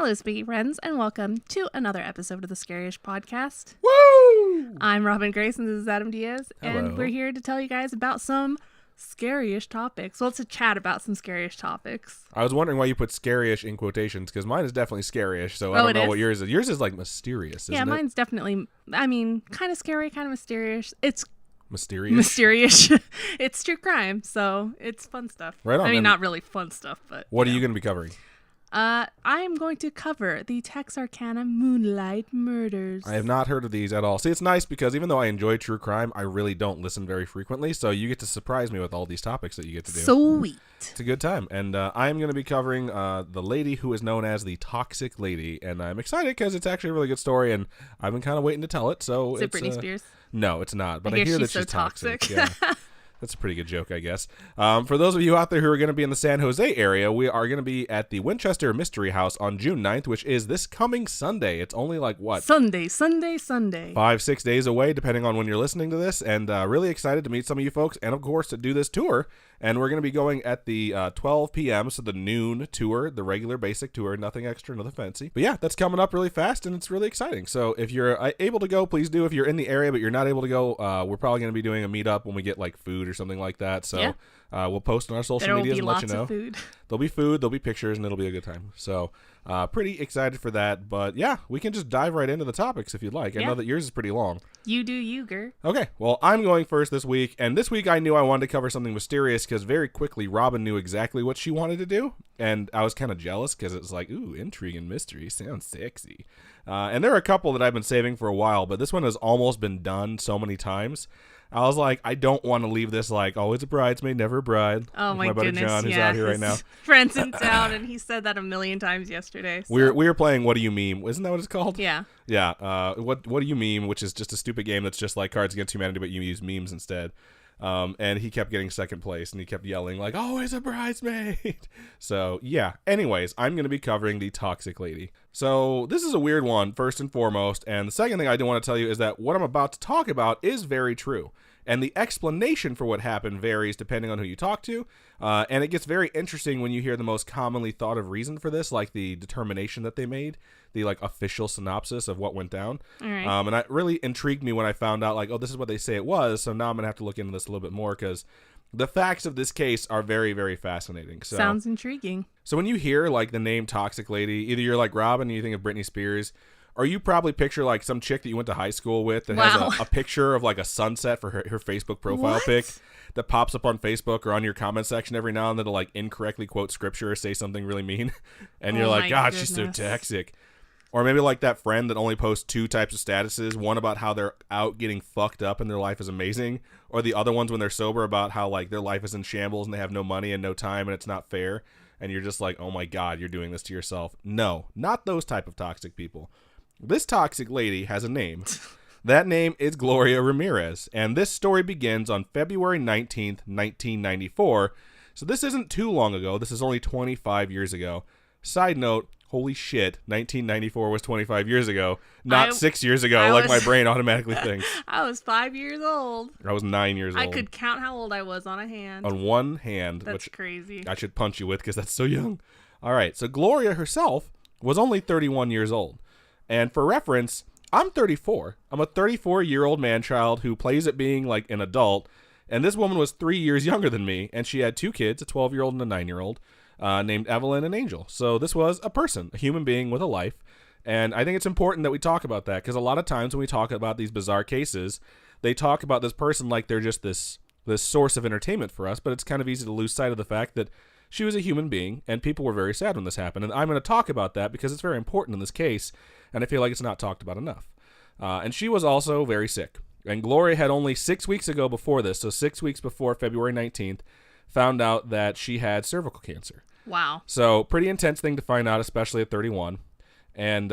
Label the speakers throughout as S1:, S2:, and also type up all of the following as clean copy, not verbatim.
S1: Hello, spooky friends, and welcome to another episode of the Scariest Podcast.
S2: Woo!
S1: I'm Robin Grace, and this is Adam Diaz,
S2: Hello.
S1: and we're here to tell you guys about some scary-ish topics. Well, to chat about some scary-ish topics.
S2: I was wondering why you put scary-ish in quotations, because mine is definitely scary-ish, so I don't know what yours is. Yours is like mysterious, isn't it?
S1: Yeah, mine's definitely, kind of scary, kind of mysterious. It's
S2: mysterious.
S1: It's true crime, so it's fun stuff.
S2: Right on.
S1: I mean, not really fun stuff, but...
S2: What are you going to be covering?
S1: I am going to cover the Texarkana Moonlight murders.
S2: I have not heard of these at all. See, it's nice because even though I enjoy true crime, I really don't listen very frequently, so you get to surprise me with all these topics that you get to do.
S1: Sweet.
S2: It's a good time, and I am going to be covering the lady who is known as the Toxic Lady, and I'm excited because it's actually a really good story, and I've been kind of waiting to tell it. So
S1: Is it Britney Spears?
S2: No, it's not, but I hear that she's toxic.
S1: Yeah.
S2: That's a pretty good joke, I guess. For those of you out there who are going to be in the San Jose area, we are going to be at the Winchester Mystery House on June 9th, which is this coming Sunday. It's only like, what?
S1: Sunday.
S2: 5-6 days away, depending on when you're listening to this. And really excited to meet some of you folks and, of course, to do this tour. And we're going to be going at the 12 p.m., so the noon tour, the regular basic tour, nothing extra, nothing fancy. But yeah, that's coming up really fast, and it's really exciting. So if you're able to go, please do. If you're in the area but you're not able to go, we're probably going to be doing a meetup when we get like food or something like that. So
S1: yeah.
S2: We'll post on our social medias and let you know.
S1: There will be lots of food.
S2: There'll be food, there'll be pictures, and it'll be a good time. So pretty excited for that. But yeah, we can just dive right into the topics if you'd like. I know that yours is pretty long.
S1: You do you, Ger.
S2: Okay, well, I'm going first this week. And this week I knew I wanted to cover something mysterious because very quickly Robin knew exactly what she wanted to do. And I was kind of jealous because it's like, ooh, intrigue and mystery sounds sexy. And there are a couple that I've been saving for a while, but this one has almost been done so many times. I was like, I don't want to leave this like, always a bridesmaid, never a bride.
S1: Oh my
S2: buddy
S1: goodness,
S2: John, who's out here right now.
S1: Friends in town, and he said that a million times yesterday. So.
S2: We were playing What Do You Meme? Isn't that what it's called?
S1: Yeah.
S2: Yeah. What Do You Meme? Which is just a stupid game that's just like Cards Against Humanity, but you use memes instead. And he kept getting second place, and he kept yelling like, always a bridesmaid. So yeah. Anyways, I'm going to be covering the Toxic Lady. So this is a weird one, first and foremost. And the second thing I do want to tell you is that what I'm about to talk about is very true. And the explanation for what happened varies depending on who you talk to. And it gets very interesting when you hear the most commonly thought of reason for this, like the determination that they made, the like official synopsis of what went down.
S1: All right.
S2: And that really intrigued me when I found out like, oh, this is what they say it was. So now I'm going to have to look into this a little bit more because the facts of this case are very, very fascinating. So,
S1: sounds intriguing.
S2: So when you hear like the name Toxic Lady, either you're like Robin and you think of Britney Spears, or you probably picture like some chick that you went to high school with that has a picture of like a sunset for her Facebook profile pic that pops up on Facebook or on your comment section every now and then to like incorrectly quote scripture or say something really mean. And you're like, God, she's so toxic. Or maybe like that friend that only posts two types of statuses, one about how they're out getting fucked up and their life is amazing, or the other ones when they're sober about how like their life is in shambles and they have no money and no time and it's not fair. And you're just like, oh my God, you're doing this to yourself. No, not those type of toxic people. This toxic lady has a name. That name is Gloria Ramirez, and this story begins on February 19th, 1994. So this isn't too long ago. This is only 25 years ago. Side note, holy shit, 1994 was 25 years ago, not 6 years ago like my brain automatically thinks.
S1: I was 5 years old.
S2: I was 9 years old.
S1: I could count how old I was on a hand.
S2: On one hand.
S1: That's
S2: which
S1: crazy.
S2: I should punch you with because that's so young. All right, so Gloria herself was only 31 years old. And for reference, I'm 34. I'm a 34-year-old man-child who plays at being like an adult. And this woman was 3 years younger than me. And she had two kids, a 12-year-old and a 9-year-old, named Evelyn and Angel. So this was a person, a human being with a life. And I think it's important that we talk about that. Because a lot of times when we talk about these bizarre cases, they talk about this person like they're just this source of entertainment for us. But it's kind of easy to lose sight of the fact that she was a human being. And people were very sad when this happened. And I'm going to talk about that because it's very important in this case. And I feel like it's not talked about enough. And she was also very sick. And Gloria had only 6 weeks ago before this, so 6 weeks before February 19th, found out that she had cervical cancer.
S1: Wow. So
S2: pretty intense thing to find out, especially at 31. And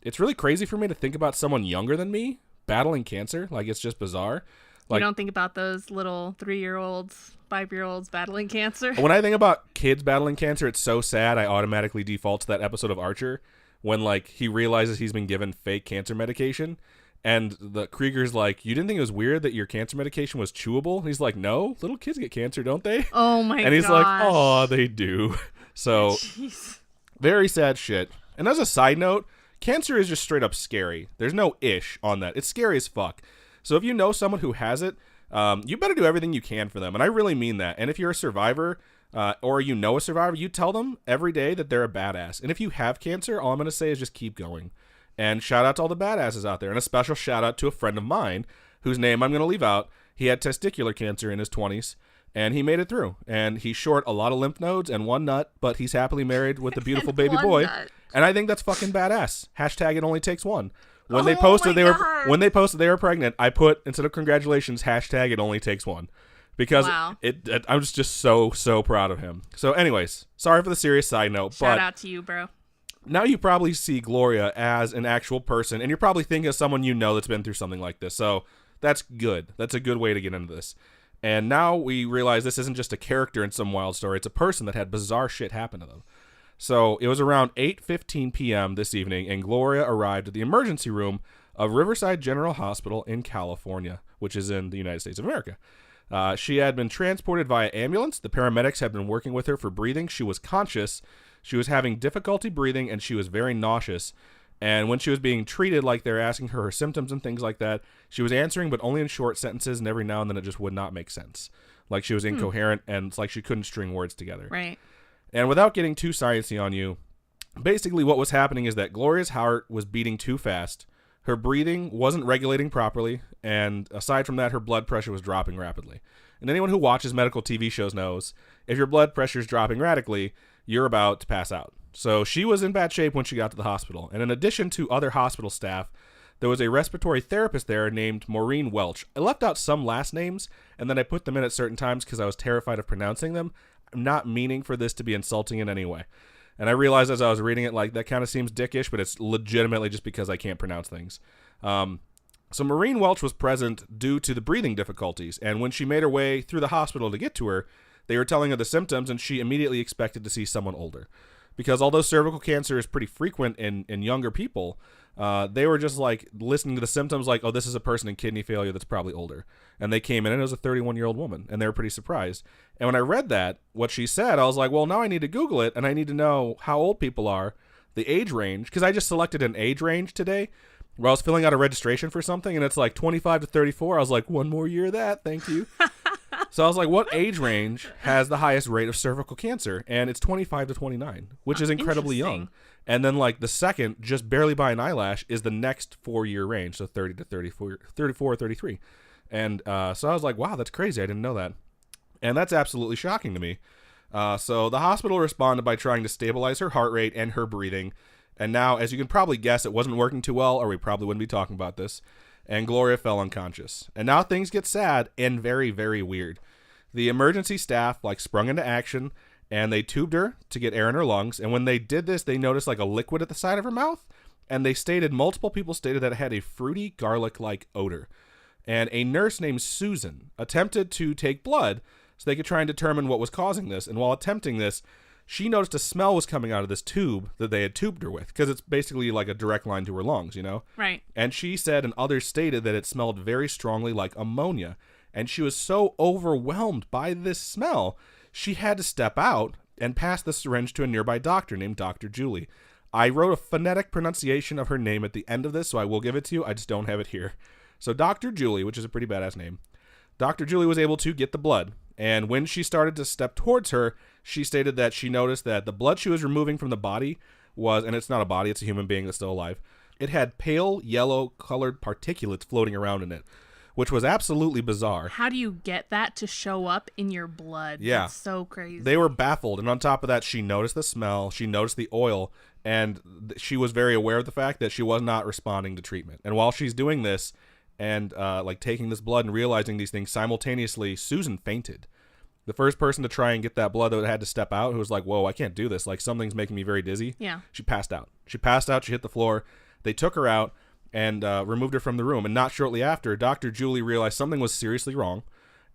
S2: it's really crazy for me to think about someone younger than me battling cancer. Like, it's just bizarre. Like,
S1: you don't think about those little 3-year-olds, 5-year-olds battling cancer?
S2: When I think about kids battling cancer, it's so sad. I automatically default to that episode of Archer when like he realizes he's been given fake cancer medication, and the Krieger's like, you didn't think it was weird that your cancer medication was chewable? He's like, no, little kids get cancer, don't they?
S1: Oh my god.
S2: And he's like, oh, they do. So
S1: Jeez.
S2: very sad shit. And as a side note, cancer is just straight up scary. There's no ish on that. It's scary as fuck. So if you know someone who has it, you better do everything you can for them. And I really mean that. And if you're a survivor, or you know a survivor, you tell them every day that they're a badass. And if you have cancer, all I'm going to say is just keep going. And shout out to all the badasses out there. And a special shout out to a friend of mine whose name I'm going to leave out. He had testicular cancer in his 20s. And he made it through. And he's short a lot of lymph nodes and one nut, but he's happily married with a beautiful baby boy. Nut. And I think that's fucking badass. Hashtag it only takes one. When they posted they were pregnant, I put, instead of congratulations, hashtag it only takes one. Because I was just so proud of him. So anyways, sorry for the serious side note.
S1: Shout out to you, bro.
S2: Now you probably see Gloria as an actual person, and you're probably thinking of someone you know that's been through something like this. So that's good. That's a good way to get into this. And now we realize this isn't just a character in some wild story. It's a person that had bizarre shit happen to them. So it was around 8:15 p.m. this evening, and Gloria arrived at the emergency room of Riverside General Hospital in California, which is in the United States of America. She had been transported via ambulance. The paramedics had been working with her for breathing. She was conscious. She was having difficulty breathing, and she was very nauseous. And when she was being treated, like they're asking her symptoms and things like that, she was answering, but only in short sentences, and every now and then it just would not make sense. Like she was incoherent, and it's like she couldn't string words together.
S1: Right.
S2: And without getting too sciencey on you, basically what was happening is that Gloria's heart was beating too fast, her breathing wasn't regulating properly, and aside from that, her blood pressure was dropping rapidly. And anyone who watches medical TV shows knows, if your blood pressure is dropping radically, you're about to pass out. So she was in bad shape when she got to the hospital. And in addition to other hospital staff, there was a respiratory therapist there named Maureen Welch. I left out some last names, and then I put them in at certain times because I was terrified of pronouncing them. I'm not meaning for this to be insulting in any way. And I realized as I was reading it, like, that kind of seems dickish, but it's legitimately just because I can't pronounce things. So Maureen Welch was present due to the breathing difficulties. And when she made her way through the hospital to get to her, they were telling her the symptoms, and she immediately expected to see someone older. Because although cervical cancer is pretty frequent in younger people, they were just like listening to the symptoms like, oh, this is a person in kidney failure that's probably older. And they came in and it was a 31-year-old woman, and they were pretty surprised. And when I read that, what she said, I was like, well, now I need to Google it, and I need to know how old people are, the age range, because I just selected an age range today where I was filling out a registration for something, and it's like 25 to 34. I was like, one more year of that, thank you. So I was like, what age range has the highest rate of cervical cancer? And it's 25 to 29, which is incredibly young. And then like the second, just barely by an eyelash, is the next 4-year range. So 30 to 34 or 33. And so I was like, wow, that's crazy. I didn't know that. And that's absolutely shocking to me. So the hospital responded by trying to stabilize her heart rate and her breathing. And now, as you can probably guess, it wasn't working too well, or we probably wouldn't be talking about this. And Gloria fell unconscious. And now things get sad and very, very weird. The emergency staff sprung into action, and they tubed her to get air in her lungs. And when they did this, they noticed a liquid at the side of her mouth. And multiple people stated that it had a fruity garlic-like odor. And a nurse named Susan attempted to take blood so they could try and determine what was causing this. And while attempting this, she noticed a smell was coming out of this tube that they had tubed her with, because it's basically like a direct line to her lungs, you know?
S1: Right.
S2: And she said, and others stated, that it smelled very strongly like ammonia. And she was so overwhelmed by this smell, she had to step out and pass the syringe to a nearby doctor named Dr. Julie. I wrote a phonetic pronunciation of her name at the end of this, so I will give it to you. I just don't have it here. So Dr. Julie, which is a pretty badass name, Dr. Julie was able to get the blood. And when she started to step towards her, she stated that she noticed that the blood she was removing from the body was, and it's not a body, it's a human being that's still alive, it had pale yellow colored particulates floating around in it, which was absolutely bizarre.
S1: How do you get that to show up in your blood?
S2: Yeah.
S1: That's so crazy.
S2: They were baffled. And on top of that, she noticed the smell, she noticed the oil, and she was very aware of the fact that she was not responding to treatment. And while she's doing this and taking this blood and realizing these things simultaneously, Susan fainted. The first person to try and get that blood that had to step out, who was like, whoa, I can't do this. Something's making me very dizzy.
S1: Yeah.
S2: She passed out. She hit the floor. They took her out and removed her from the room. And not shortly after, Dr. Julie realized something was seriously wrong.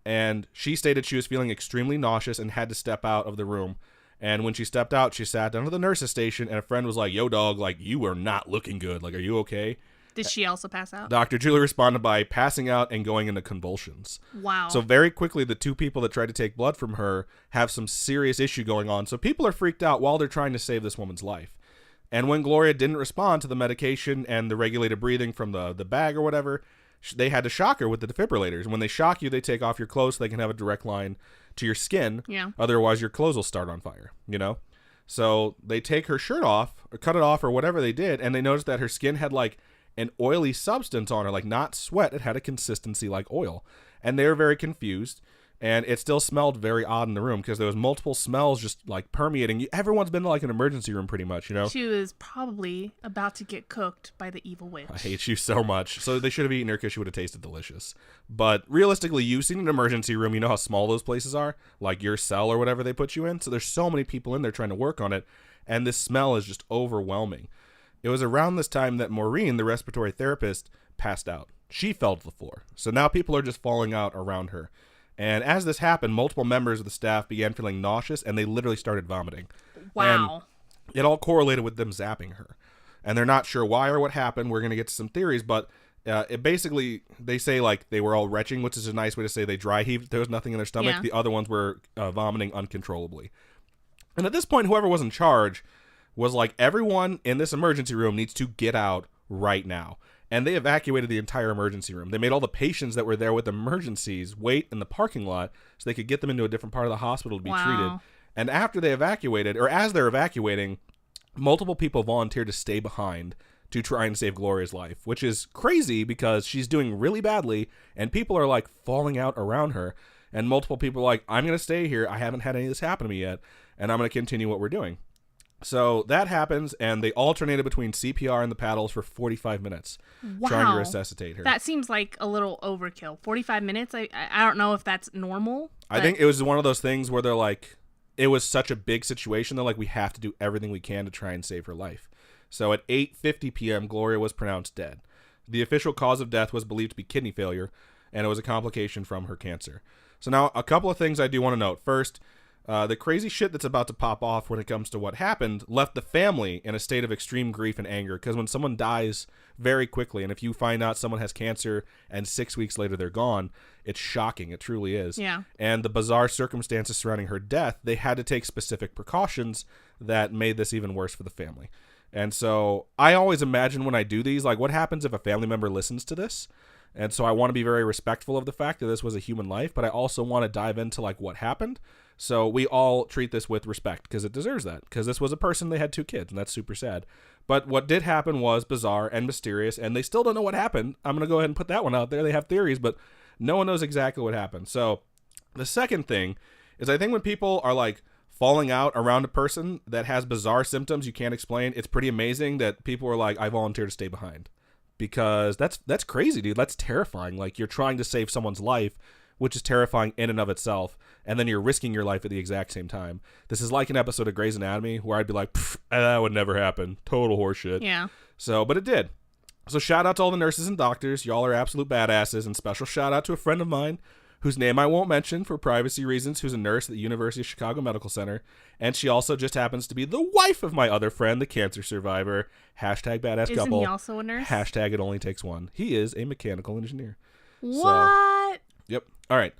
S2: And she stated she was feeling extremely nauseous and had to step out of the room. And when she stepped out, she sat down at the nurse's station, and a friend was like, yo, dog, you are not looking good. Are you okay?
S1: Did she also pass out?
S2: Dr. Julie responded by passing out and going into convulsions.
S1: Wow.
S2: So very quickly, the two people that tried to take blood from her have some serious issue going on. So people are freaked out while they're trying to save this woman's life. And when Gloria didn't respond to the medication and the regulated breathing from the bag or whatever, they had to shock her with the defibrillators. And when they shock you, they take off your clothes so they can have a direct line to your skin.
S1: Yeah.
S2: Otherwise, your clothes will start on fire, you know? So they take her shirt off or cut it off or whatever they did, and they noticed that her skin had like an oily substance on her, like not sweat. It had a consistency like oil. And they were very confused. And it still smelled very odd in the room because there was multiple smells just like permeating. Everyone's been to like an emergency room pretty much, you know?
S1: She was probably about to get cooked by the evil witch.
S2: I hate you so much. So they should have eaten her because she would have tasted delicious. But realistically, you've seen an emergency room. You know how small those places are? Like your cell or whatever they put you in. So there's so many people in there trying to work on it. And this smell is just overwhelming. It was around this time that Maureen, the respiratory therapist, passed out. She fell to the floor. So now people are just falling out around her. And as this happened, multiple members of the staff began feeling nauseous, and they literally started vomiting.
S1: Wow.
S2: And it all correlated with them zapping her. And they're not sure why or what happened. We're going to get to some theories, but it basically, they say like they were all retching, which is a nice way to say they dry heaved. There was nothing in their stomach.
S1: Yeah.
S2: The other ones were vomiting uncontrollably. And at this point, whoever was in charge was like, everyone in this emergency room needs to get out right now. And they evacuated the entire emergency room. They made all the patients that were there with emergencies wait in the parking lot so they could get them into a different part of the hospital to be treated. And after they evacuated, or as they're evacuating, multiple people volunteered to stay behind to try and save Gloria's life, which is crazy because she's doing really badly and people are like falling out around her. And multiple people are like, I'm going to stay here. I haven't had any of this happen to me yet. And I'm going to continue what we're doing. So that happens, and they alternated between CPR and the paddles for 45 minutes, trying to resuscitate her.
S1: That seems like a little overkill. 45 minutes? I don't know if that's normal.
S2: I think it was one of those things where they're like, it was such a big situation, they're like, we have to do everything we can to try and save her life. So at 8:50 p.m., Gloria was pronounced dead. The official cause of death was believed to be kidney failure, and it was a complication from her cancer. So now, a couple of things I do want to note. First, the crazy shit that's about to pop off when it comes to what happened left the family in a state of extreme grief and anger, because when someone dies very quickly, and if you find out someone has cancer and 6 weeks later they're gone, it's shocking. It truly is.
S1: Yeah.
S2: And the bizarre circumstances surrounding her death, they had to take specific precautions that made this even worse for the family. And so I always imagine when I do these, like, what happens if a family member listens to this? And so I want to be very respectful of the fact that this was a human life, but I also want to dive into like what happened. So we all treat this with respect because it deserves that, because this was a person, they had 2 kids, and that's super sad. But what did happen was bizarre and mysterious, and they still don't know what happened. I'm going to go ahead and put that one out there. They have theories, but no one knows exactly what happened. So the second thing is, I think when people are like falling out around a person that has bizarre symptoms you can't explain, it's pretty amazing that people are like, I volunteer to stay behind. Because that's crazy, dude. That's terrifying. Like, you're trying to save someone's life, which is terrifying in and of itself, and then you're risking your life at the exact same time. This is like an episode of Grey's Anatomy where I'd be like, that would never happen. Total horseshit.
S1: Yeah.
S2: So, but it did. So shout out to all the nurses and doctors. Y'all are absolute badasses. And special shout out to a friend of mine whose name I won't mention for privacy reasons, who's a nurse at the University of Chicago Medical Center. And she also just happens to be the wife of my other friend, the cancer survivor. Hashtag badass couple.
S1: Isn't he also a nurse?
S2: Hashtag it only takes one. He is a mechanical engineer.
S1: What?
S2: So, yep. All right.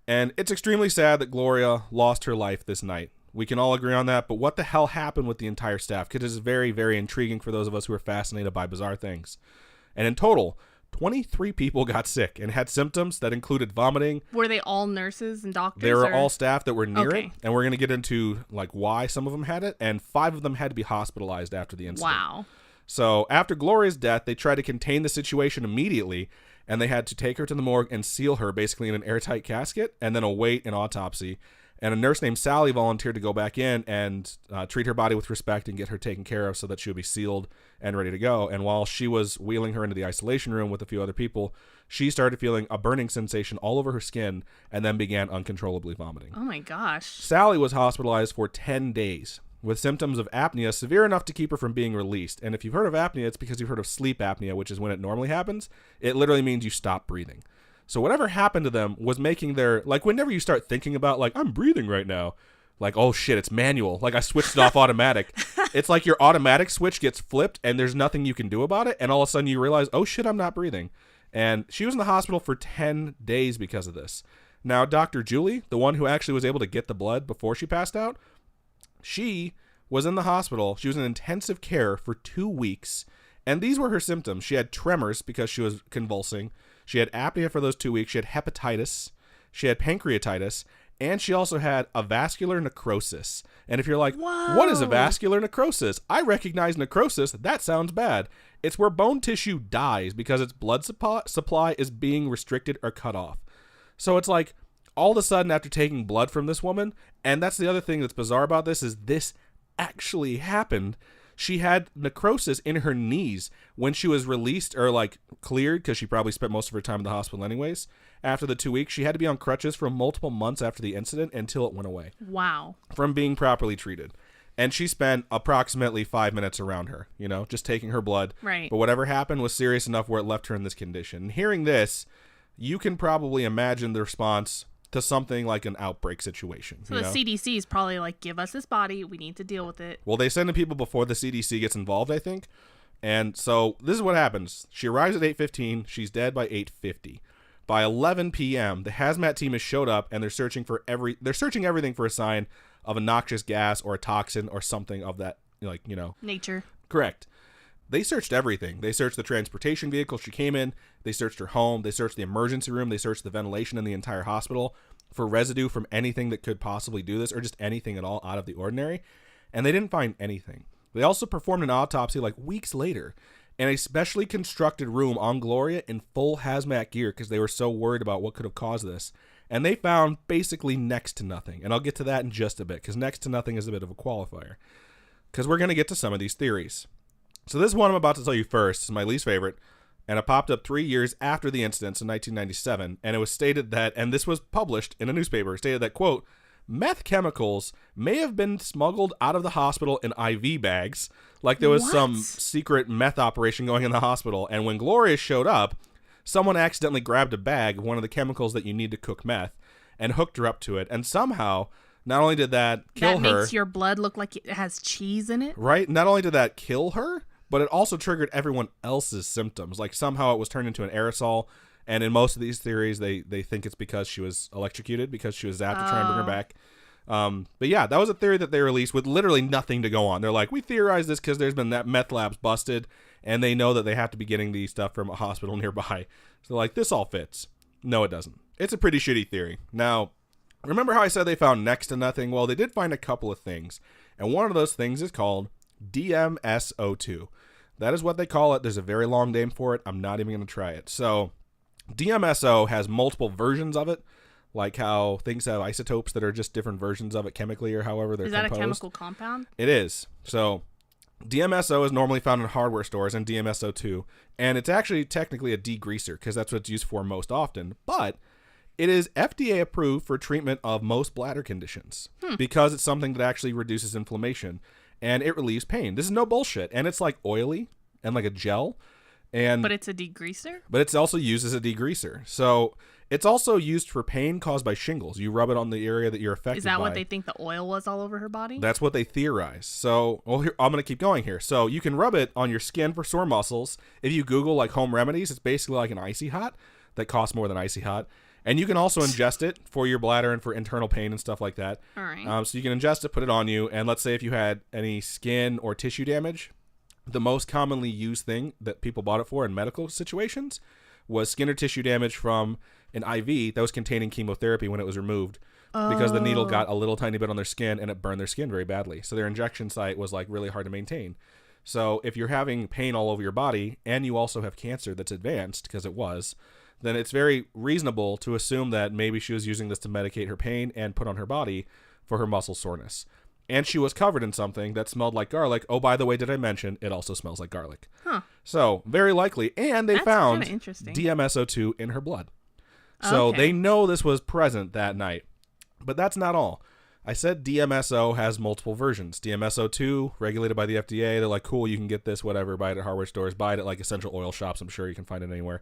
S2: And it's extremely sad that Gloria lost her life this night. We can all agree on that, but what the hell happened with the entire staff? Because it's very, very intriguing for those of us who are fascinated by bizarre things. And in total, 23 people got sick and had symptoms that included vomiting.
S1: Were they all nurses and doctors?
S2: They were all staff that were near it,
S1: Okay.
S2: and we're going to get into like why some of them had it, and 5 of them had to be hospitalized after the incident.
S1: Wow.
S2: So after Gloria's death, they tried to contain the situation immediately, and they had to take her to the morgue and seal her basically in an airtight casket and then await an autopsy. And a nurse named Sally volunteered to go back in and treat her body with respect and get her taken care of so that she would be sealed and ready to go. And while she was wheeling her into the isolation room with a few other people, she started feeling a burning sensation all over her skin and then began uncontrollably vomiting.
S1: Oh my gosh.
S2: Sally was hospitalized for 10 days with symptoms of apnea severe enough to keep her from being released. And if you've heard of apnea, it's because you've heard of sleep apnea, which is when it normally happens. It literally means you stop breathing. So whatever happened to them was making their, like, whenever you start thinking about, like, I'm breathing right now, like, oh shit, it's manual. Like, I switched it off automatic. It's like your automatic switch gets flipped and there's nothing you can do about it. And all of a sudden you realize, oh shit, I'm not breathing. And she was in the hospital for 10 days because of this. Now, Dr. Julie, the one who actually was able to get the blood before she passed out, she was in the hospital. She was in intensive care for 2 weeks. And these were her symptoms. She had tremors because she was convulsing. She had apnea for those 2 weeks. She had hepatitis. She had pancreatitis. And she also had a vascular necrosis. And if you're like,
S1: Whoa.
S2: What is a vascular necrosis? I recognize necrosis. That sounds bad. It's where bone tissue dies because its blood supply is being restricted or cut off. So it's like all of a sudden after taking blood from this woman, and that's the other thing that's bizarre about this is this actually happened. She had necrosis in her knees when she was released or like cleared, because she probably spent most of her time in the hospital anyways. After the 2 weeks, she had to be on crutches for multiple months after the incident until it went away.
S1: Wow.
S2: From being properly treated. And she spent approximately 5 minutes around her, just taking her blood.
S1: Right.
S2: But whatever happened was serious enough where it left her in this condition. And hearing this, you can probably imagine the response to something like an outbreak situation.
S1: So the CDC is probably like, give us this body. We need to deal with it.
S2: Well, they send in people before the CDC gets involved, I think. And so this is what happens. She arrives at 8:15. She's dead by 8:50. By 11 p.m., the hazmat team has showed up and they're searching everything for a sign of a noxious gas or a toxin or something of that,
S1: nature.
S2: Correct. They searched everything. They searched the transportation vehicle she came in. They searched her home. They searched the emergency room. They searched the ventilation in the entire hospital for residue from anything that could possibly do this or just anything at all out of the ordinary. And they didn't find anything. They also performed an autopsy like weeks later in a specially constructed room on Gloria in full hazmat gear because they were so worried about what could have caused this. And they found basically next to nothing. And I'll get to that in just a bit because next to nothing is a bit of a qualifier. Because we're going to get to some of these theories. So this one I'm about to tell you first is my least favorite. And it popped up 3 years after the incidents in 1997. And it was stated that, and this was published in a newspaper, stated that, quote, meth chemicals may have been smuggled out of the hospital in IV bags. Like there was some secret meth operation going in the hospital. And when Gloria showed up, someone accidentally grabbed a bag of one of the chemicals that you need to cook meth and hooked her up to it. And somehow, not only did that kill her.
S1: That makes your blood look like it has cheese in it.
S2: Right? Not only did that kill her, but it also triggered everyone else's symptoms. Like somehow it was turned into an aerosol. And in most of these theories, they think it's because she was electrocuted, because she was zapped to try and bring her back. But yeah, that was a theory that they released with literally nothing to go on. They're like, we theorized this because there's been that meth labs busted, and they know that they have to be getting these stuff from a hospital nearby. So like, this all fits. No, it doesn't. It's a pretty shitty theory. Now, remember how I said they found next to nothing? Well, they did find a couple of things, and one of those things is called DMSO2. That is what they call it. There's a very long name for it. I'm not even going to try it. So DMSO has multiple versions of it, like how things have isotopes that are just different versions of it chemically or however they're composed.
S1: Is that a chemical compound?
S2: It is. So DMSO is normally found in hardware stores and DMSO2, and it's actually technically a degreaser because that's what it's used for most often, but it is FDA approved for treatment of most bladder conditions because it's something that actually reduces inflammation and it relieves pain. This is no bullshit, and it's like oily and like a gel. But
S1: it's a degreaser?
S2: But it's also used as a degreaser. So it's also used for pain caused by shingles. You rub it on the area that you're affected by.
S1: Is that what they think the oil was all over her body?
S2: That's what they theorize. So, here, I'm going to keep going here. So you can rub it on your skin for sore muscles. If you Google like home remedies, it's basically like an Icy Hot that costs more than Icy Hot. And you can also ingest it for your bladder and for internal pain and stuff like that.
S1: All right.
S2: So you can ingest it, put it on you. And let's say if you had any skin or tissue damage, the most commonly used thing that people bought it for in medical situations was skin or tissue damage from an IV that was containing chemotherapy when it was removed because the needle got a little tiny bit on their skin and it burned their skin very badly. So their injection site was like really hard to maintain. So if you're having pain all over your body and you also have cancer that's advanced, because it was, then it's very reasonable to assume that maybe she was using this to medicate her pain and put on her body for her muscle soreness. And she was covered in something that smelled like garlic. Oh, by the way, did I mention it also smells like garlic?
S1: Huh.
S2: So, very likely. And they found DMSO2 in her blood. So, they know this was present that night. But that's not all. I said DMSO has multiple versions. DMSO2, regulated by the FDA. They're like, cool, you can get this, whatever. Buy it at hardware stores. Buy it at like essential oil shops. I'm sure you can find it anywhere.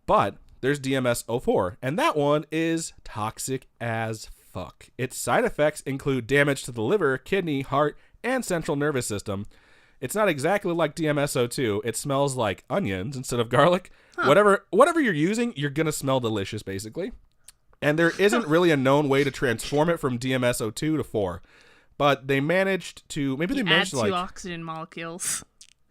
S2: But there's DMSO4. And that one is toxic as fuck. Its side effects include damage to the liver, kidney, heart, and central nervous system. It's not exactly like DMSO2. It smells like onions instead of garlic. Whatever you're using, you're going to smell delicious, basically. And there isn't really a known way to transform it from DMSO2 to 4. But they managed to, maybe they managed to
S1: add
S2: like,
S1: 2 oxygen molecules.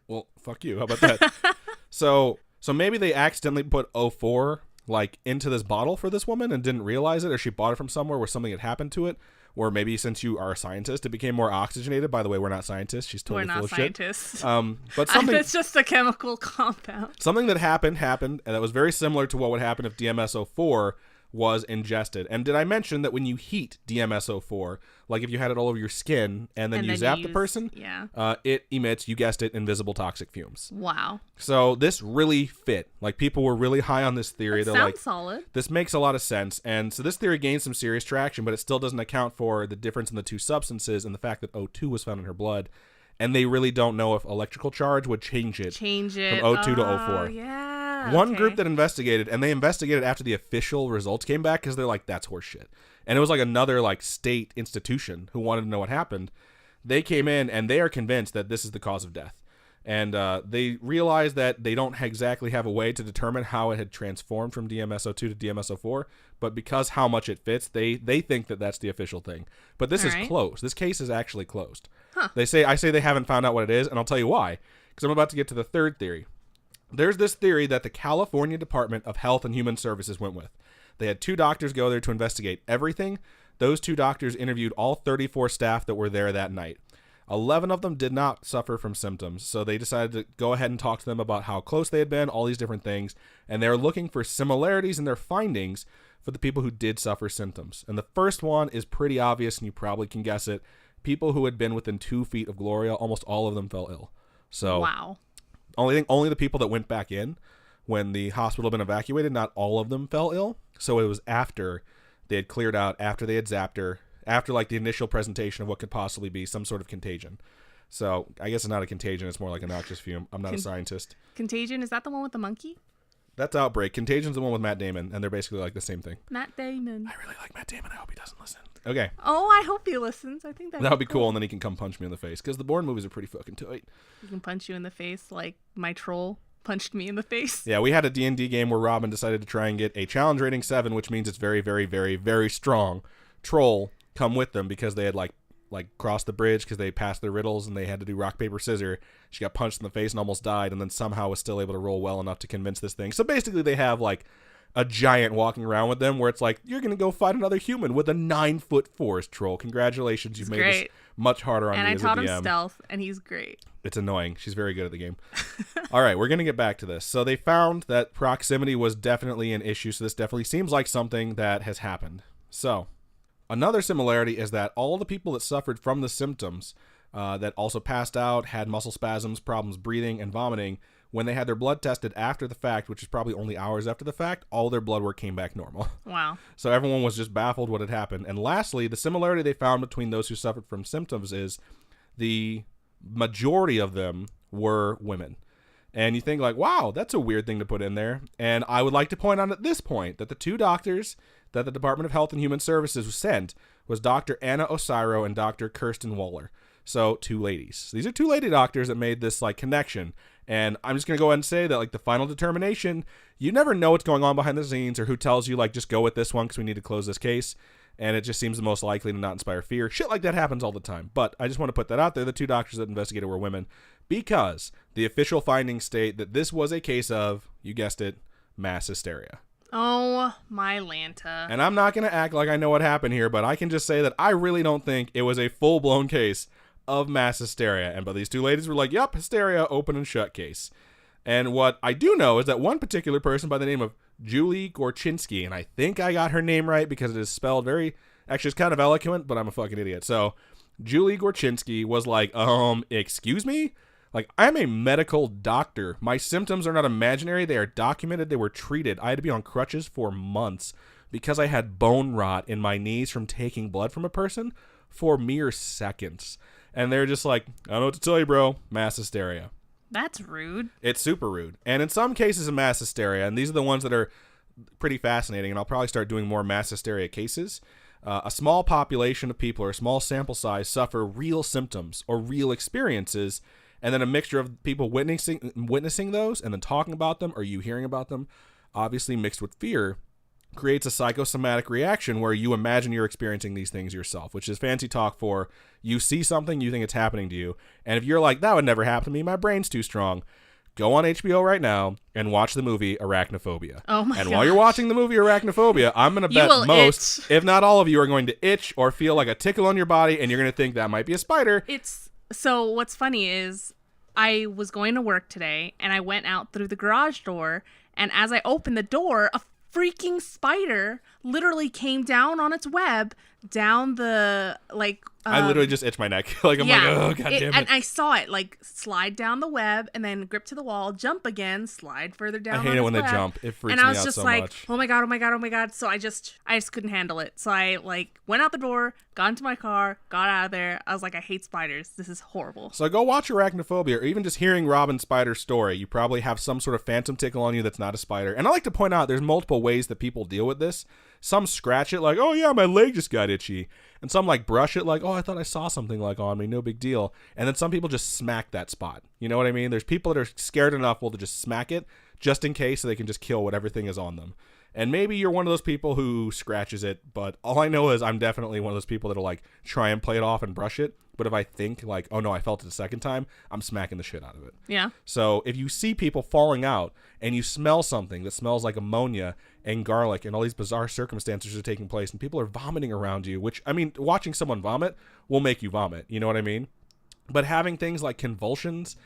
S2: well, fuck you. How about that? So maybe they accidentally put O4 like into this bottle for this woman and didn't realize it, or she bought it from somewhere where something had happened to it. Or maybe since you are a scientist, it became more oxygenated. By the way, we're not scientists. She's totally full of shit. We're not
S1: scientists.
S2: But something,
S1: it's just a chemical compound.
S2: Something that happened, and that was very similar to what would happen if DMSO4 was ingested. And did I mention that when you heat DMSO4, like if you had it all over your skin and then you zap the person, it emits, you guessed it, invisible toxic fumes.
S1: Wow.
S2: So this really fit. Like people were really high on this theory.
S1: That
S2: They're
S1: sounds
S2: like,
S1: solid.
S2: This makes a lot of sense. And so this theory gained some serious traction, but it still doesn't account for the difference in the 2 substances and the fact that O2 was found in her blood. And they really don't know if electrical charge would change it from O2 to O4.
S1: Yeah.
S2: One group that investigated, and they investigated after the official results came back because they're like, that's horseshit. And it was like another like state institution who wanted to know what happened. They came in and they are convinced that this is the cause of death. And they realized that they don't exactly have a way to determine how it had transformed from DMSO2 to DMSO4, but because how much it fits, they think that that's the official thing. But this is closed. This case is actually closed. Huh. I say they haven't found out what it is, and I'll tell you why. Because I'm about to get to the third theory. There's this theory that the California Department of Health and Human Services went with. They had 2 doctors go there to investigate everything. Those 2 doctors interviewed all 34 staff that were there that night. 11 of them did not suffer from symptoms, so they decided to go ahead and talk to them about how close they had been, all these different things, and they're looking for similarities in their findings for the people who did suffer symptoms. And the first one is pretty obvious, and you probably can guess it. People who had been within 2 feet of Gloria, almost all of them fell ill. So
S1: wow.
S2: Only the people that went back in when the hospital had been evacuated, not all of them fell ill. So it was after they had cleared out, after they had zapped her, after like the initial presentation of what could possibly be some sort of contagion. So I guess it's not a contagion. It's more like a noxious fume. I'm not a scientist.
S1: Contagion, is that the one with the monkey?
S2: That's Outbreak. Contagion's the one with Matt Damon, and they're basically like the same thing.
S1: Matt Damon.
S2: I really like Matt Damon. I hope he doesn't listen. Okay.
S1: Oh, I hope he listens. I think that
S2: would be cool, and then he can come punch me in the face, because the Bourne movies are pretty fucking tight.
S1: He can punch you in the face like my troll punched me in the face.
S2: Yeah, we had a D&D game where Robin decided to try and get a challenge rating 7, which means it's very, very, very, very strong. Troll come with them because they had like crossed the bridge because they passed their riddles and they had to do rock, paper, scissors. She got punched in the face and almost died, and then somehow was still able to roll well enough to convince this thing. So basically they have like a giant walking around with them where it's like, you're going to go fight another human with a 9-foot forest troll. Congratulations. You've made this much harder on me as a DM.
S1: And I taught him stealth, and he's great.
S2: It's annoying. She's very good at the game. All right, we're going to get back to this. So they found that proximity was definitely an issue, so this definitely seems like something that has happened. So another similarity is that all the people that suffered from the symptoms that also passed out, had muscle spasms, problems breathing, and vomiting, when they had their blood tested after the fact, which is probably only hours after the fact, all their blood work came back normal.
S1: Wow. So
S2: everyone was just baffled what had happened. And lastly, the similarity they found between those who suffered from symptoms is the majority of them were women. And you think like, wow, that's a weird thing to put in there. And I would like to point out at this point that the 2 doctors that the Department of Health and Human Services sent was Dr. Anna Osiro and Dr. Kirsten Waller. So 2 ladies. These are 2 lady doctors that made this like connection. And I'm just going to go ahead and say that like the final determination, you never know what's going on behind the scenes or who tells you like, just go with this one because we need to close this case. And it just seems the most likely to not inspire fear. Shit like that happens all the time. But I just want to put that out there. The 2 doctors that investigated were women because the official findings state that this was a case of, you guessed it, mass hysteria.
S1: Oh, my Lanta.
S2: And I'm not going to act like I know what happened here, but I can just say that I really don't think it was a full-blown case of mass hysteria. But these 2 ladies were like, yep, hysteria, open and shut case. And what I do know is that one particular person by the name of Julie Gorczynski, and I think I got her name right because it is spelled very, actually it's kind of eloquent, but I'm a fucking idiot. So Julie Gorczynski was like, excuse me? Like, I'm a medical doctor. My symptoms are not imaginary. They are documented. They were treated. I had to be on crutches for months because I had bone rot in my knees from taking blood from a person for mere seconds. And they're just like, I don't know what to tell you, bro. Mass hysteria.
S1: That's rude.
S2: It's super rude. And in some cases of mass hysteria, and these are the ones that are pretty fascinating, and I'll probably start doing more mass hysteria cases, a small population of people or a small sample size suffer real symptoms or real experiences, and then a mixture of people witnessing those and then talking about them or you hearing about them, obviously mixed with fear, creates a psychosomatic reaction where you imagine you're experiencing these things yourself, which is fancy talk for you see something, you think it's happening to you. And if you're like, that would never happen to me, my brain's too strong, go on HBO right now and watch the movie Arachnophobia.
S1: Oh my
S2: And
S1: gosh.
S2: while you're watching the movie Arachnophobia, I'm going to bet most, if not all of you, are going to itch or feel like a tickle on your body, and you're going to think that might be a spider.
S1: So what's funny is I was going to work today, and I went out through the garage door, and as I opened the door, a freaking spider literally came down on its web down the
S2: I literally just itched my neck. Like I'm like, oh god damn it.
S1: And I saw it like slide down the web and then grip to the wall, jump again, slide further down.
S2: I hate it when they jump. It freaks me out so much.
S1: And I was just like, oh my god, oh my god, oh my god. So I just couldn't handle it. So I went out the door, got into my car, got out of there. I was like, I hate spiders. This is horrible.
S2: So go watch Arachnophobia, or even just hearing Robin Spider's story. You probably have some sort of phantom tickle on you that's not a spider. And I like to point out there's multiple ways that people deal with this. Some scratch it like, oh yeah, my leg just got itchy. And some like brush it like, oh, I thought I saw something like on me, no big deal. And then some people just smack that spot. You know what I mean? There's people that are scared enough to just smack it just in case so they can just kill whatever thing is on them. And maybe you're one of those people who scratches it, but all I know is I'm definitely one of those people that'll like try and play it off and brush it. But if I think like, oh no, I felt it the second time, I'm smacking the shit out of it.
S1: Yeah.
S2: So if you see people falling out and you smell something that smells like ammonia and garlic and all these bizarre circumstances are taking place and people are vomiting around you, which, I mean, watching someone vomit will make you vomit. You know what I mean? But having things like convulsions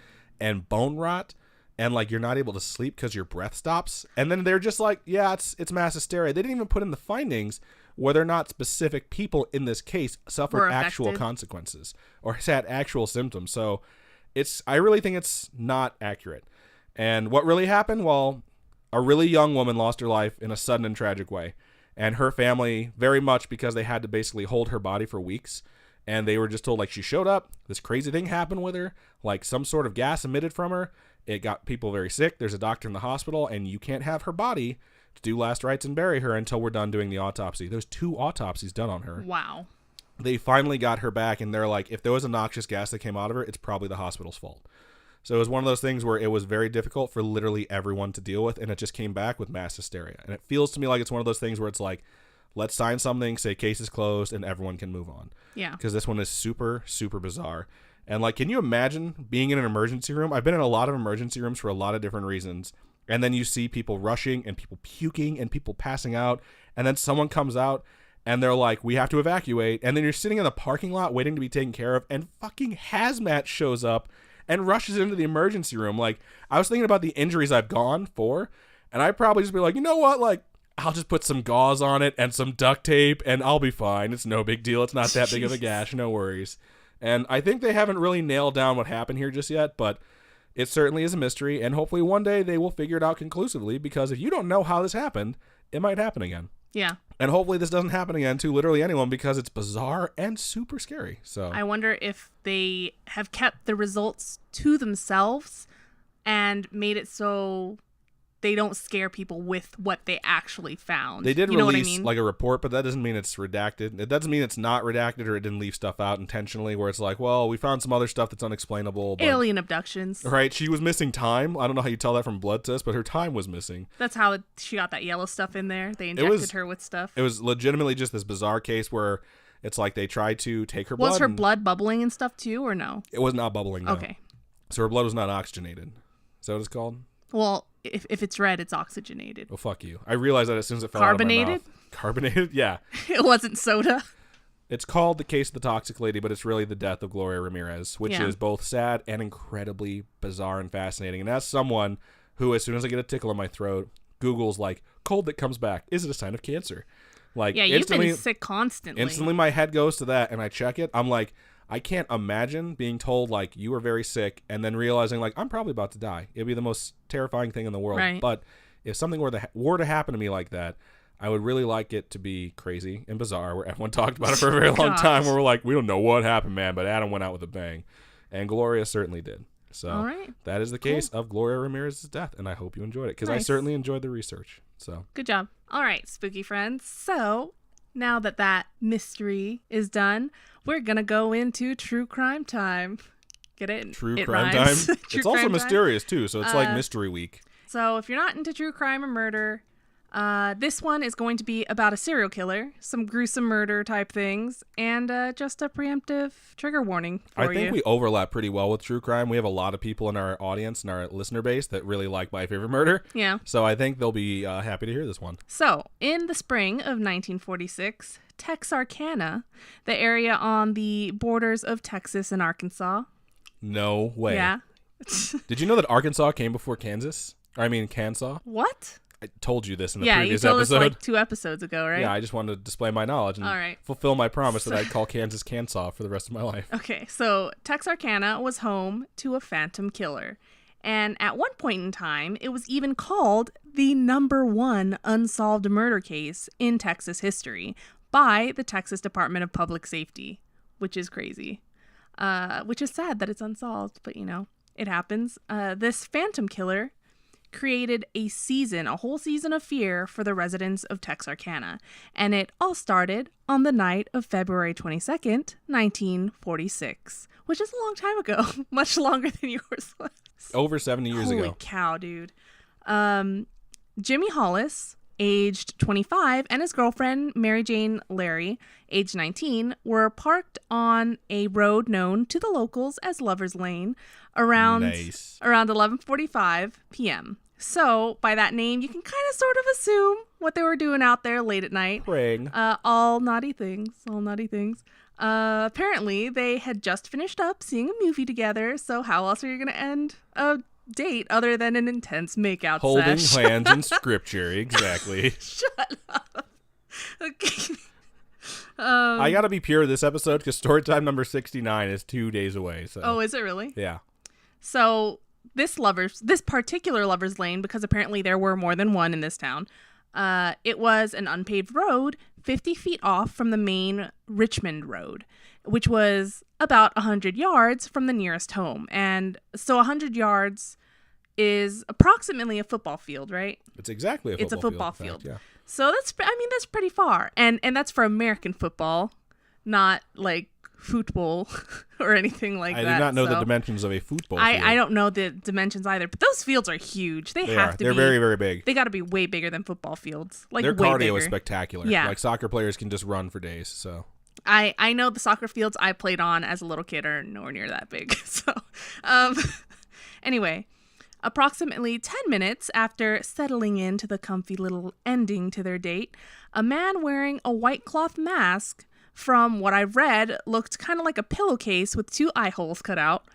S2: and bone rot and like you're not able to sleep because your breath stops. And then they're just like, yeah, it's mass hysteria. They didn't even put in the findings whether or not specific people in this case suffered actual consequences or had actual symptoms. So I really think it's not accurate. And what really happened? Well, a really young woman lost her life in a sudden and tragic way. And her family, very much because they had to basically hold her body for weeks. And they were just told, like, she showed up, this crazy thing happened with her, like some sort of gas emitted from her. It got people very sick. There's a doctor in the hospital, and you can't have her body to do last rites and bury her until we're done doing the autopsy. There's 2 autopsies done on her.
S1: Wow.
S2: They finally got her back, and they're like, if there was a noxious gas that came out of her, it's probably the hospital's fault. So it was one of those things where it was very difficult for literally everyone to deal with, and it just came back with mass hysteria. And it feels to me like it's one of those things where it's like, let's sign something, say case is closed, and everyone can move on.
S1: Yeah.
S2: Because this one is super, super bizarre. And like, can you imagine being in an emergency room? I've been in a lot of emergency rooms for a lot of different reasons. And then you see people rushing and people puking and people passing out. And then someone comes out and they're like, we have to evacuate. And then you're sitting in the parking lot waiting to be taken care of. And fucking hazmat shows up and rushes into the emergency room. Like, I was thinking about the injuries I've gone for. And I'd probably just be like, you know what? Like, I'll just put some gauze on it and some duct tape and I'll be fine. It's no big deal. It's not that big of a gash. No worries. And I think they haven't really nailed down what happened here just yet, but it certainly is a mystery. And hopefully one day they will figure it out conclusively, because if you don't know how this happened, it might happen again.
S1: Yeah.
S2: And hopefully this doesn't happen again to literally anyone, because it's bizarre and super scary. So
S1: I wonder if they have kept the results to themselves and made it so they don't scare people with what they actually found.
S2: They did release like a report, but that doesn't mean it's redacted. It doesn't mean it's not redacted or it didn't leave stuff out intentionally where it's like, well, we found some other stuff that's unexplainable. But,
S1: alien abductions.
S2: Right. She was missing time. I don't know how you tell that from blood test, but her time was missing.
S1: That's how she got that yellow stuff in there. They injected her with stuff.
S2: It was legitimately just this bizarre case where it's like they tried to take her blood.
S1: Was her blood bubbling and stuff too, or no?
S2: It was not bubbling, no.
S1: Okay.
S2: So her blood was not oxygenated. Is that what it's called?
S1: Well, if it's red, it's oxygenated.
S2: Well, fuck you. I realized that as soon as it fell
S1: Carbonated?
S2: out of my mouth. Carbonated? Yeah.
S1: It wasn't soda.
S2: It's called The Case of the Toxic Lady, but it's really the death of Gloria Ramirez, which is both sad and incredibly bizarre and fascinating. And as someone who, as soon as I get a tickle in my throat, Google's like, cold that comes back, is it a sign of cancer? Like,
S1: yeah, you've been sick constantly.
S2: Instantly my head goes to that, and I check it. I'm like, I can't imagine being told, like, you were very sick, and then realizing, like, I'm probably about to die. It'd be the most terrifying thing in the world.
S1: Right.
S2: But if something were to happen to me like that, I would really like it to be crazy and bizarre, where everyone talked about it for a very long time, where we're like, we don't know what happened, man, but Adam went out with a bang. And Gloria certainly did. So that is the case of Gloria Ramirez's death, and I hope you enjoyed it, because I certainly enjoyed the research. So
S1: good job. All right, spooky friends. So now that mystery is done, we're going to go into true crime time. Get it?
S2: True crime time? It's also mysterious, too, so it's like mystery week.
S1: So if you're not into true crime or murder, This one is going to be about a serial killer, some gruesome murder type things, and just a preemptive trigger warning for you.
S2: I think we overlap pretty well with true crime. We have a lot of people in our audience and our listener base that really like My Favorite Murder.
S1: Yeah.
S2: So I think they'll be happy to hear this one.
S1: So, in the spring of 1946, Texarkana, the area on the borders of Texas and Arkansas.
S2: No way.
S1: Yeah.
S2: Did you know that Arkansas came before Kansas? Kansas?
S1: What?
S2: I told you this in the
S1: previous
S2: episode.
S1: Yeah, you told us like 2 episodes ago, right?
S2: Yeah, I just wanted to display my knowledge and fulfill my promise that I'd call Kansas Kansas for the rest of my life.
S1: Okay, so Texarkana was home to a phantom killer. And at one point in time, it was even called the #1 unsolved murder case in Texas history by the Texas Department of Public Safety, which is crazy. Which is sad that it's unsolved, but it happens. This phantom killer created a whole season of fear for the residents of Texarkana. And it all started on the night of February 22nd, 1946, which is a long time ago, much longer than yours was.
S2: Over 70 years ago.
S1: Holy cow, dude. Jimmy Hollis, aged 25, and his girlfriend, Mary Jane Larry, aged 19, were parked on a road known to the locals as Lover's Lane around 11:45 p.m. So, by that name, you can kind of sort of assume what they were doing out there late at night.
S2: Praying.
S1: All naughty things. Apparently, they had just finished up seeing a movie together, so how else are you going to end a date other than an intense makeout
S2: Holding
S1: sesh?
S2: hands in scripture, exactly.
S1: Shut up. Okay.
S2: I gotta be pure this episode because story time number 69 is 2 days away. So.
S1: Oh, is it really?
S2: Yeah.
S1: So this particular Lover's Lane, because apparently there were more than one in this town, it was an unpaved road 50 feet off from the main Richmond Road, which was about 100 yards from the nearest home. And so 100 yards is approximately a football field, right?
S2: It's exactly a football field. Yeah.
S1: So that's pretty far. And that's for American football, not like football or anything like that.
S2: I do not know the dimensions of a football field.
S1: I don't know the dimensions either, but those fields are huge. They're
S2: very, very big.
S1: They got to be way bigger than football fields. Like
S2: their
S1: way
S2: cardio
S1: bigger.
S2: is spectacular.
S1: Yeah.
S2: Like soccer players can just run for days. So
S1: I know the soccer fields I played on as a little kid are nowhere near that big. So anyway, approximately 10 minutes after settling into the comfy little ending to their date, a man wearing a white cloth mask, from what I've read, looked kind of like a pillowcase with 2 eye holes cut out,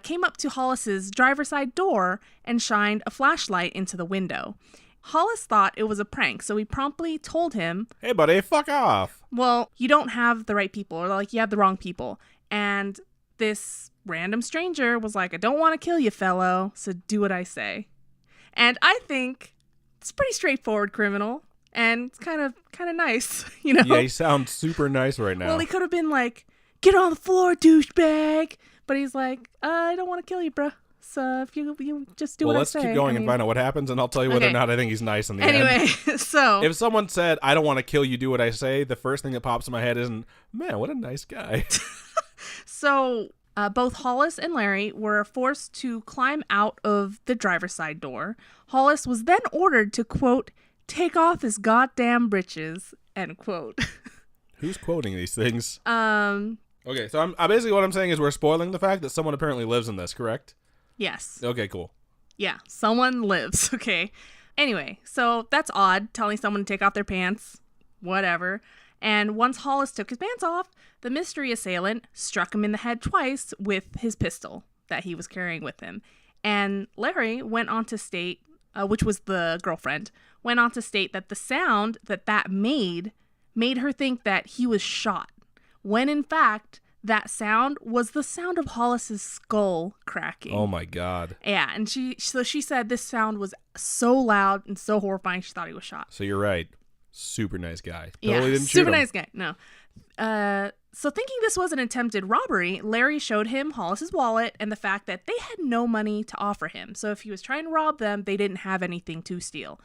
S1: came up to Hollis's driver's side door and shined a flashlight into the window. Hollis thought it was a prank, so he promptly told him,
S2: "Hey, buddy, fuck off."
S1: Well, you don't have the right people, or like you have the wrong people. And this random stranger was like, "I don't want to kill you, fellow, so do what I say." And I think it's a pretty straightforward criminal. And it's kind of nice,
S2: Yeah, he sounds super nice right now.
S1: Well, he could have been like, "Get on the floor, douchebag." But he's like, "I don't want to kill you, bruh. So if you just do what I say."
S2: Well, let's keep going and find out what happens, and I'll tell you whether or not I think he's nice in the end.
S1: Anyway, so
S2: if someone said, "I don't want to kill you, do what I say," the first thing that pops in my head isn't, "Man, what a nice guy."
S1: So both Hollis and Larry were forced to climb out of the driver's side door. Hollis was then ordered to, quote, "take off his goddamn britches," end quote.
S2: Who's quoting these things? Okay, so I basically what I'm saying is we're spoiling the fact that someone apparently lives in this, correct?
S1: Yes.
S2: Okay, cool.
S1: Yeah, someone lives, okay. Anyway, so that's odd, telling someone to take off their pants, whatever. And once Hollis took his pants off, the mystery assailant struck him in the head twice with his pistol that he was carrying with him. And Larry went on to state, which was the girlfriend, went on to state that the sound that made her think that he was shot, when in fact that sound was the sound of Hollis's skull cracking.
S2: Oh my God.
S1: Yeah, and she said this sound was so loud and so horrifying she thought he was shot.
S2: So you're right. Super nice guy.
S1: Totally didn't shoot him. Super nice guy. No. So thinking this was an attempted robbery, Larry showed him Hollis's wallet and the fact that they had no money to offer him. So if he was trying to rob them, they didn't have anything to steal.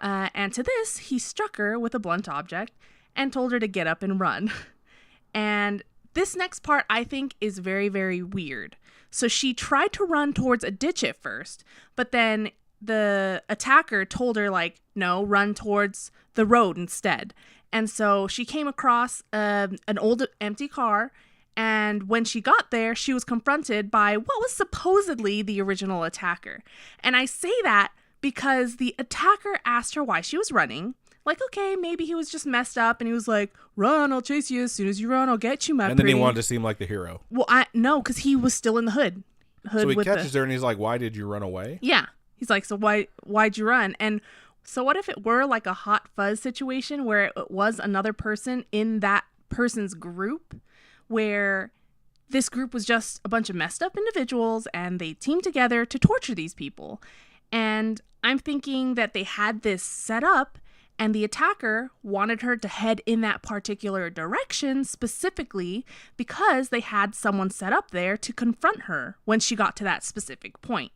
S1: And to this, he struck her with a blunt object and told her to get up and run. And this next part, I think, is very, very weird. So she tried to run towards a ditch at first, but then the attacker told her, like, no, run towards the road instead. And so she came across an old empty car. And when she got there, she was confronted by what was supposedly the original attacker. And I say that because the attacker asked her why she was running. Like, okay, maybe he was just messed up and he was like, run, I'll chase you. As soon as you run, I'll get you, my
S2: And
S1: pretty.
S2: then he wanted to seem like the hero.
S1: Well, no, because he was still in the hood.
S2: So he catches her and he's like, why did you run away?
S1: Yeah. He's like, so why'd you run? And so what if it were like a hot fuzz situation where it was another person in that person's group, where this group was just a bunch of messed up individuals and they teamed together to torture these people. And I'm thinking that they had this set up and the attacker wanted her to head in that particular direction specifically because they had someone set up there to confront her when she got to that specific point.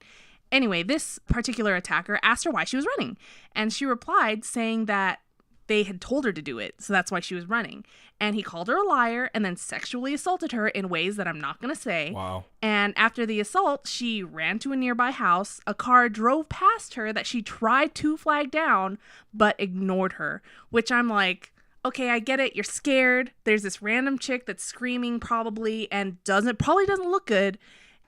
S1: Anyway, this particular attacker asked her why she was running, and she replied saying that they had told her to do it, so that's why she was running. And he called her a liar and then sexually assaulted her in ways that I'm not going to say.
S2: Wow.
S1: And after the assault, she ran to a nearby house. A car drove past her that she tried to flag down, but ignored her, which I'm like, okay, I get it. You're scared. There's this random chick that's screaming probably and probably doesn't look good.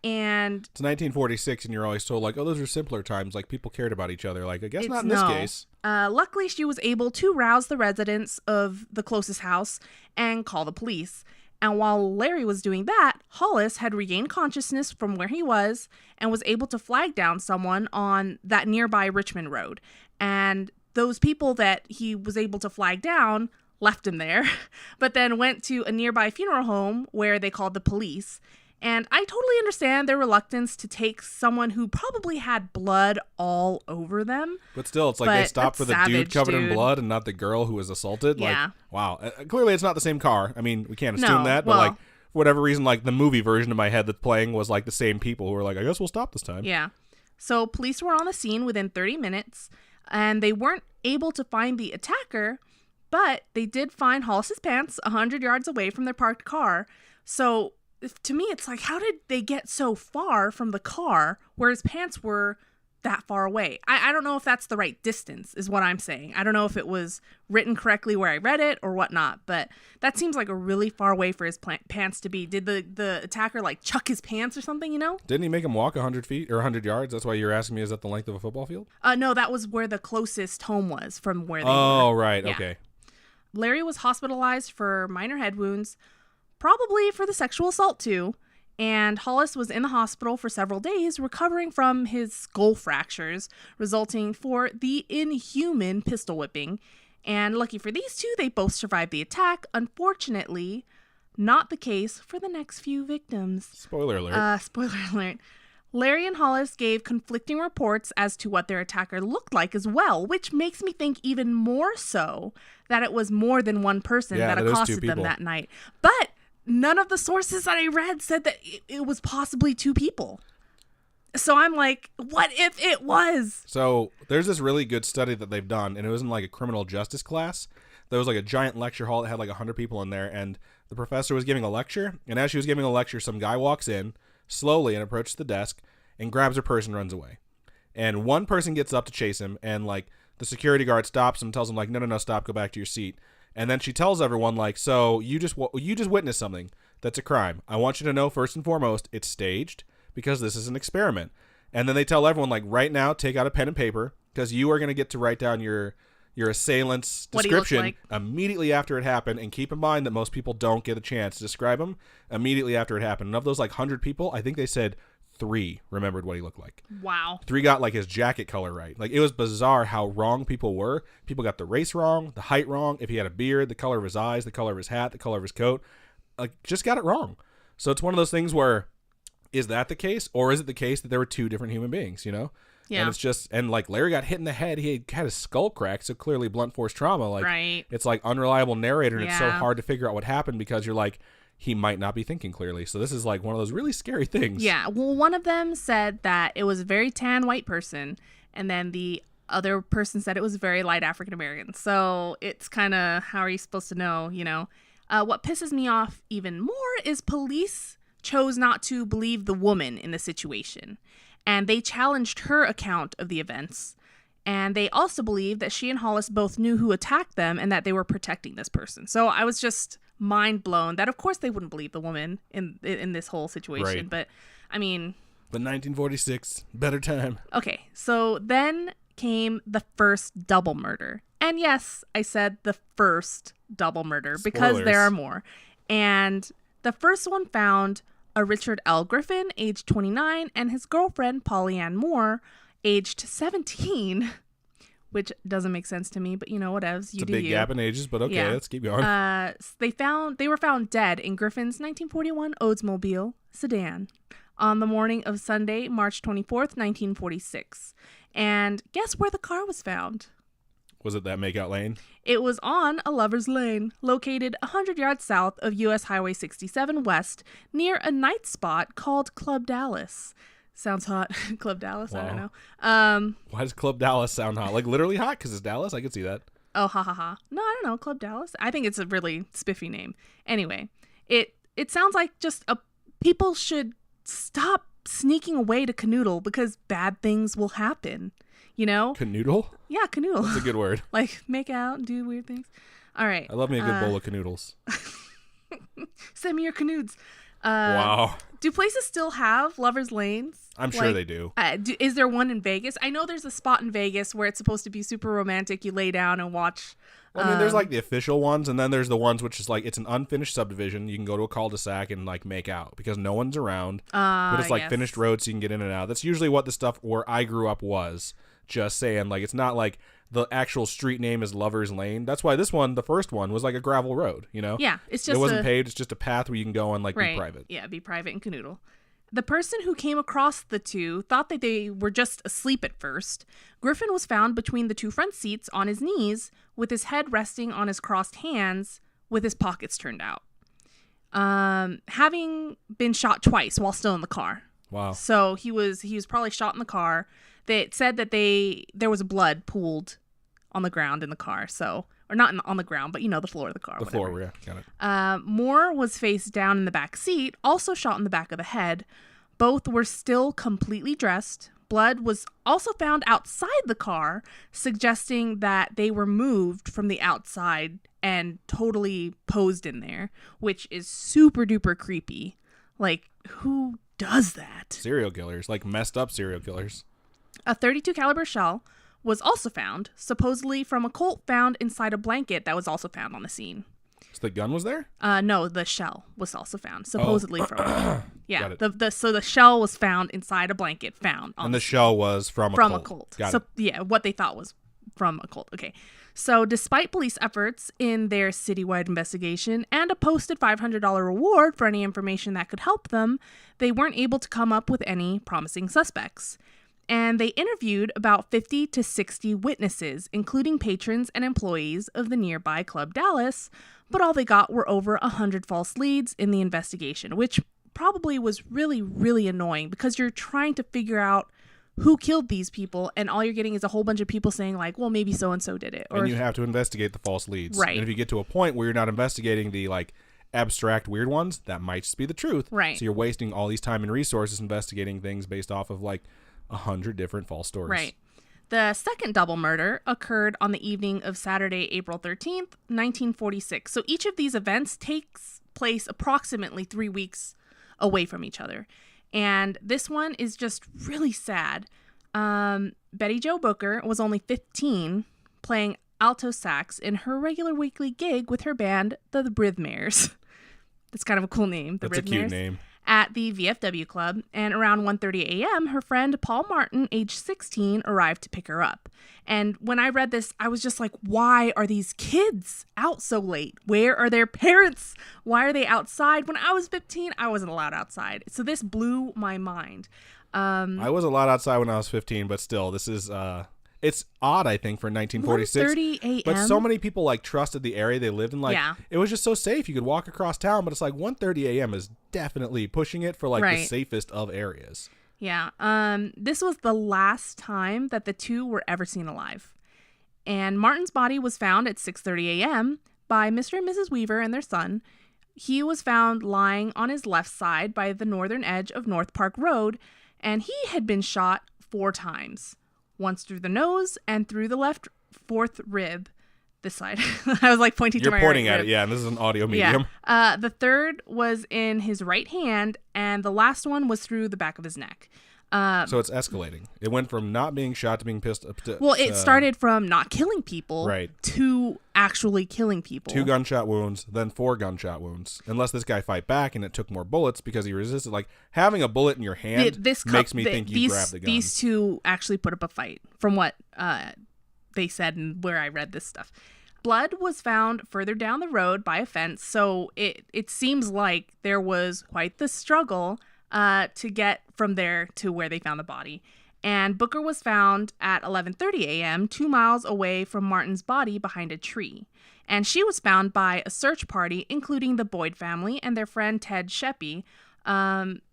S1: And
S2: it's 1946 and you're always told like, oh, those are simpler times. Like people cared about each other. Like, I guess not in this case.
S1: Luckily, she was able to rouse the residents of the closest house and call the police. And while Larry was doing that, Hollis had regained consciousness from where he was and was able to flag down someone on that nearby Richmond Road. And those people that he was able to flag down left him there, but then went to a nearby funeral home where they called the police. And I totally understand their reluctance to take someone who probably had blood all over them.
S2: But still, it's like they stopped for the dude covered in blood and not the girl who was assaulted.
S1: Yeah.
S2: Like, wow. Clearly, it's not the same car. I mean, we can't assume that. But, like, for whatever reason, like, the movie version of my head that's playing was, like, the same people who were like, I guess we'll stop this time.
S1: Yeah. So police were on the scene within 30 minutes, and they weren't able to find the attacker, but they did find Hollis's pants 100 yards away from their parked car. So to me, it's like, how did they get so far from the car where his pants were that far away? I don't know if that's the right distance is what I'm saying. I don't know if it was written correctly where I read it or whatnot, but that seems like a really far away for his pants to be. Did the attacker like chuck his pants or something, you know?
S2: Didn't he make him walk 100 feet or 100 yards? That's why you're asking me, is that the length of a football field?
S1: No, that was where the closest home was from where they were.
S2: Oh, right.
S1: Yeah.
S2: Okay.
S1: Larry was hospitalized for minor head wounds, probably for the sexual assault too, and Hollis was in the hospital for several days recovering from his skull fractures resulting for the inhuman pistol whipping. And lucky for these two, they both survived the attack. Unfortunately, not the case for the next few victims.
S2: Spoiler alert.
S1: Spoiler alert. Larry and Hollis gave conflicting reports as to what their attacker looked like as well, which makes me think even more so that it was more than one person that accosted them that night. But none of the sources that I read said that it was possibly two people. So I'm like, what if it was?
S2: So there's this really good study that they've done, and it was in like a criminal justice class. There was like a giant lecture hall that had like 100 people in there, and the professor was giving a lecture. And as she was giving a lecture, some guy walks in slowly and approaches the desk and grabs her purse and runs away. And one person gets up to chase him, and like the security guard stops him and tells him like, no, stop, go back to your seat. And then she tells everyone, like, so you just witnessed something that's a crime. I want you to know, first and foremost, it's staged because this is an experiment. And then they tell everyone, like, right now, take out a pen and paper because you are going to get to write down your assailant's description immediately after it happened. And keep in mind that most people don't get a chance to describe him immediately after it happened. And of those, like, 100 people, I think they said 3 remembered what he looked like.
S1: Wow.
S2: 3 got like his jacket color right. Like, it was bizarre how wrong people were. People got the race wrong, the height wrong, if he had a beard, the color of his eyes, the color of his hat, the color of his coat. Like, just got it wrong. So it's one of those things where, is that the case? Or is it the case that there were 2 different human beings, you know? Yeah. And it's just, and like Larry got hit in the head. He had his skull cracked, so clearly blunt force trauma. Like, right. It's like unreliable narrator, and it's so hard to figure out what happened because you're like, he might not be thinking clearly. So this is like one of those really scary things.
S1: Yeah. Well, one of them said that it was a very tan white person, and then the other person said it was a very light African American. So it's kind of, how are you supposed to know, you know? What pisses me off even more is police chose not to believe the woman in the situation. and they challenged her account of the events. And they also believe that she and Hollis both knew who attacked them and that they were protecting this person. So I was just mind blown that, of course, they wouldn't believe the woman in this whole situation.
S2: Right.
S1: But, I mean...
S2: But 1946, better time.
S1: Okay, so then came the first double murder. And yes, I said the first double murder because
S2: Spoilers.
S1: there are more. And the first one found a Richard L. Griffin, aged 29, and his girlfriend, Polly Ann Moore, aged 17, which doesn't make sense to me, but whatevs.
S2: It's a big gap in ages, but okay, let's keep going.
S1: They were found dead in Griffin's 1941 Oldsmobile sedan on the morning of Sunday, March 24th, 1946. And guess where the car was found?
S2: Was it that makeout lane?
S1: It was on a lover's lane, located 100 yards south of U.S. Highway 67 West, near a night spot called Club Dallas. Sounds hot. Club Dallas, wow. I don't know.
S2: Why does Club Dallas sound hot? Like literally hot because it's Dallas? I could see that.
S1: Oh, ha ha ha. No, I don't know. Club Dallas. I think it's a really spiffy name. Anyway, it sounds like just people should stop sneaking away to canoodle because bad things will happen.
S2: Canoodle?
S1: Yeah, canoodle.
S2: That's a good word.
S1: Like make out and do weird things. All right.
S2: I love me a good bowl of canoodles.
S1: Send me your canoods.
S2: Wow.
S1: Do places still have lovers lanes?
S2: I'm sure they do.
S1: Is there one in Vegas? I know there's a spot in Vegas where it's supposed to be super romantic. You lay down and watch.
S2: Well, I mean, there's like the official ones, and then there's the ones which is like it's an unfinished subdivision. You can go to a cul-de-sac and like make out because no one's around. But it's like finished roads, so you can get in and out. That's usually what the stuff where I grew up was. Just saying, like it's not like the actual street name is Lover's Lane. That's why this one, the first one, was like a gravel road.
S1: Yeah, it's just
S2: it wasn't paved. It's just a path where you can go and like
S1: right.
S2: be private.
S1: Yeah, be private and canoodle. The person who came across the two thought that they were just asleep at first. Griffin was found between the two front seats on his knees with his head resting on his crossed hands with his pockets turned out. Having been shot twice while still in the car.
S2: Wow.
S1: So he was probably shot in the car. They said that there was blood pooled on the ground in the car. So, or not on the ground, but the floor of the car.
S2: The
S1: whatever.
S2: floor, yeah, got it.
S1: Moore was face down in the back seat, also shot in the back of the head. Both were still completely dressed. Blood was also found outside the car, suggesting that they were moved from the outside and totally posed in there, which is super duper creepy. Like, who does that?
S2: Serial killers, like messed up serial killers.
S1: A .32 caliber shell was also found, supposedly from a Colt found inside a blanket that was also found on the scene.
S2: So the gun was there?
S1: No, the shell was also found, supposedly from. Yeah,
S2: so
S1: the shell was found inside a blanket found on.
S2: And the shell was from a Colt.
S1: Got it. Yeah, what they thought was from a Colt. Okay. So despite police efforts in their citywide investigation and a posted $500 reward for any information that could help them, they weren't able to come up with any promising suspects. And they interviewed about 50 to 60 witnesses, including patrons and employees of the nearby Club Dallas, but all they got were over 100 false leads in the investigation, which probably was really, really annoying because you're trying to figure out who killed these people, and all you're getting is a whole bunch of people saying like, well, maybe so-and-so did it.
S2: And you have to investigate the false leads.
S1: Right.
S2: And if you get to a point where you're not investigating the like abstract weird ones, that might just be the truth.
S1: Right.
S2: So you're wasting all these time and resources investigating things based off of like 100 different false stories.
S1: Right. The second double murder occurred on the evening of Saturday, April 13th, 1946. So each of these events takes place approximately 3 weeks away from each other. And this one is just really sad. Betty Jo Booker was only 15, playing alto sax in her regular weekly gig with her band, the Rhythmares. That's kind of a cool name.
S2: That's a cute name.
S1: At the VFW club, and around 1:30 a.m., her friend Paul Martin, age 16, arrived to pick her up. And when I read this, I was just like, why are these kids out so late? Where are their parents? Why are they outside? When I was 15, I wasn't allowed outside. So this blew my mind.
S2: I was allowed outside when I was 15, but still, this is it's odd, I think, for 1946.
S1: 1:30 a.m.
S2: But so many people like trusted the area they lived in. Like,
S1: yeah.
S2: It was just so safe. You could walk across town, but it's like 1:30 a.m. is definitely pushing it for like the safest of areas.
S1: Yeah. This was the last time that the two were ever seen alive. And Martin's body was found at 6:30 a.m. by Mr. and Mrs. Weaver and their son. He was found lying on his left side by the northern edge of North Park Road. and he had been shot 4 times. Once through the nose and through the left fourth rib. This side. I was like pointing to my right rib. You're pointing at
S2: it, yeah, and this is an audio medium.
S1: Yeah. The third was in his right hand, and the last one was through the back of his neck.
S2: So it's escalating. It went from not being shot to being pissed.
S1: Well, it started from not killing people
S2: right.
S1: to actually killing people.
S2: 2 gunshot wounds, then 4 gunshot wounds. Unless this guy fight back and it took more bullets because he resisted. Like, having a bullet in your hand makes me think you grabbed the gun.
S1: These 2 actually put up a fight, from what they said and where I read this stuff. Blood was found further down the road by a fence, so it seems like there was quite the struggle to get from there to where they found the body. And Booker was found at 11:30 a.m., 2 miles away from Martin's body behind a tree. And she was found by a search party, including the Boyd family and their friend Ted Sheppy.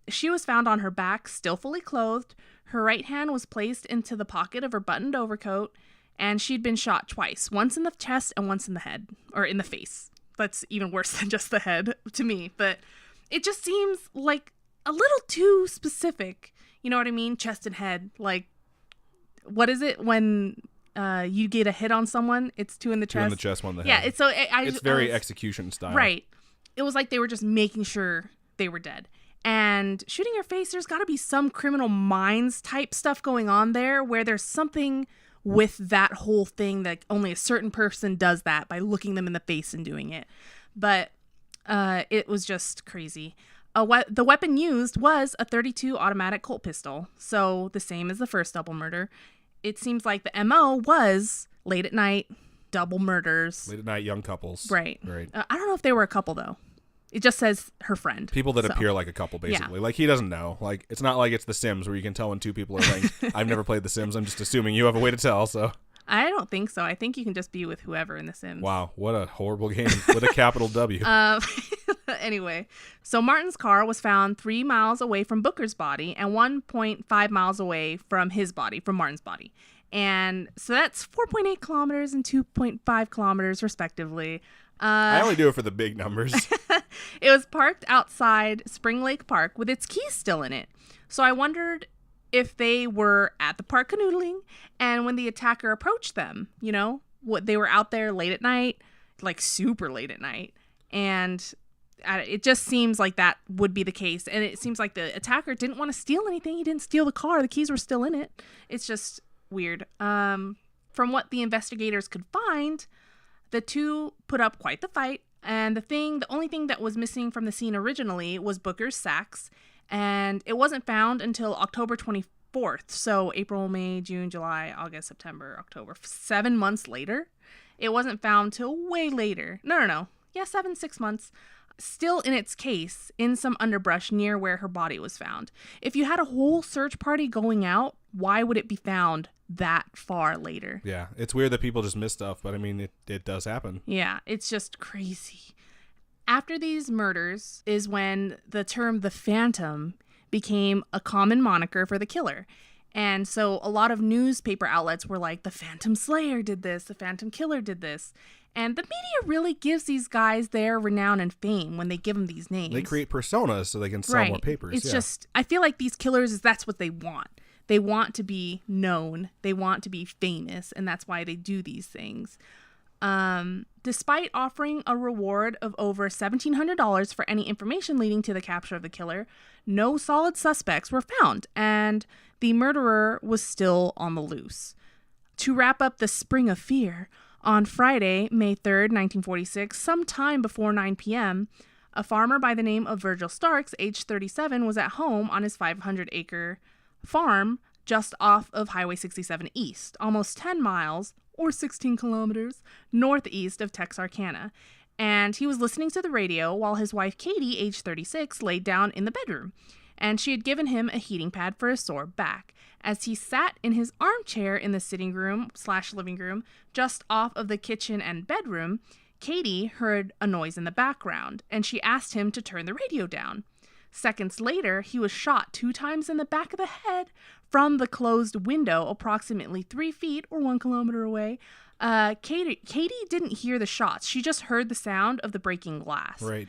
S1: She was found on her back, still fully clothed. Her right hand was placed into the pocket of her buttoned overcoat, and she'd been shot twice, once in the chest and once in the head, or in the face. That's even worse than just the head to me. But it just seems like a little too specific. You know what I mean? Chest and head. Like, what is it when you get a hit on someone? It's 2 in the chest. 2
S2: in the chest, 1 in the
S1: head.
S2: Yeah,
S1: it's
S2: very execution style.
S1: Right. It was like they were just making sure they were dead. And shooting your face, there's got to be some Criminal Minds type stuff going on there where there's something with that whole thing that only a certain person does that by looking them in the face and doing it. But it was just crazy. The weapon used was a .32 automatic Colt pistol, so the same as the first double murder. It seems like the MO was late at night, double murders.
S2: Late at night, young couples.
S1: Right. I don't know if they were a couple, though. It just says her friend.
S2: People that appear like a couple, basically. Yeah. Like, he doesn't know. Like, it's not like it's The Sims where you can tell when 2 people are linked. I've never played The Sims. I'm just assuming you have a way to tell, so.
S1: I don't think so. I think you can just be with whoever in The Sims.
S2: Wow, what a horrible game with a capital W.
S1: Anyway, so Martin's car was found 3 miles away from Booker's body and 1.5 miles away from his body, from Martin's body. And so that's 4.8 kilometers and 2.5 kilometers, respectively.
S2: I only do it for the big numbers.
S1: It was parked outside Spring Lake Park with its keys still in it. So I wondered if they were at the park canoodling, and when the attacker approached them, you know, they were out there late at night, like super late at night. And it just seems like that would be the case. And it seems like the attacker didn't want to steal anything. He didn't steal the car. The keys were still in it. It's just weird. From what the investigators could find, the 2 put up quite the fight. And the only thing that was missing from the scene originally was Booker's sax. And it wasn't found until October 24th. So April, May, June, July, August, September, October. 7 months later. It wasn't found till way later. No. Yeah, 6 months. Still in its case, in some underbrush near where her body was found. If you had a whole search party going out, why would it be found that far later?
S2: Yeah, it's weird that people just miss stuff, but I mean, it does happen.
S1: Yeah, it's just crazy. After these murders is when the term the Phantom became a common moniker for the killer. And so a lot of newspaper outlets were like, the Phantom Slayer did this, the Phantom Killer did this. And the media really gives these guys their renown and fame when they give them these names.
S2: They create personas so they can sell more papers.
S1: It's just, I feel like these killers, that's what they want. They want to be known. They want to be famous. And that's why they do these things. Despite offering a reward of over $1,700 for any information leading to the capture of the killer, no solid suspects were found. And the murderer was still on the loose. To wrap up the Spring of Fear, on Friday, May 3rd, 1946, sometime before 9 p.m., a farmer by the name of Virgil Starks, age 37, was at home on his 500-acre farm just off of Highway 67 East, almost 10 miles, or 16 kilometers, northeast of Texarkana. And he was listening to the radio while his wife, Katie, age 36, laid down in the bedroom. And she had given him a heating pad for his sore back. As he sat in his armchair in the sitting room/living room, just off of the kitchen and bedroom, Katie heard a noise in the background, and she asked him to turn the radio down. Seconds later, he was shot 2 times in the back of the head from the closed window, approximately 3 feet or 1 kilometer away. Katie didn't hear the shots. She just heard the sound of the breaking glass.
S2: Right.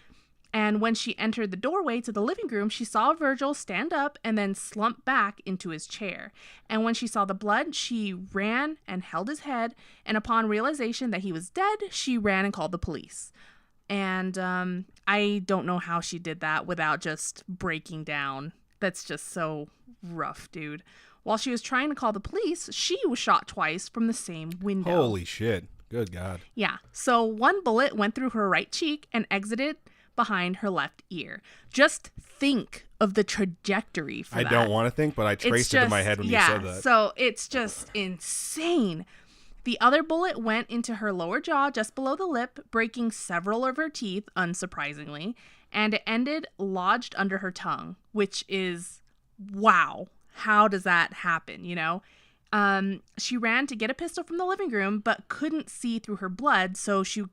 S1: And when she entered the doorway to the living room, she saw Virgil stand up and then slump back into his chair. And when she saw the blood, she ran and held his head. And upon realization that he was dead, she ran and called the police. And I don't know how she did that without just breaking down. That's just so rough, dude. While she was trying to call the police, she was shot twice from the same window.
S2: Holy shit. Good God.
S1: Yeah. So one bullet went through her right cheek and exited behind her left ear. Just think of the trajectory for that.
S2: I don't want to think, but I traced it in my head when you said that.
S1: So it's just insane. The other bullet went into her lower jaw just below the lip, breaking several of her teeth, unsurprisingly, and it ended lodged under her tongue, which is, wow. How does that happen, you know? She ran to get a pistol from the living room, but couldn't see through her blood, so she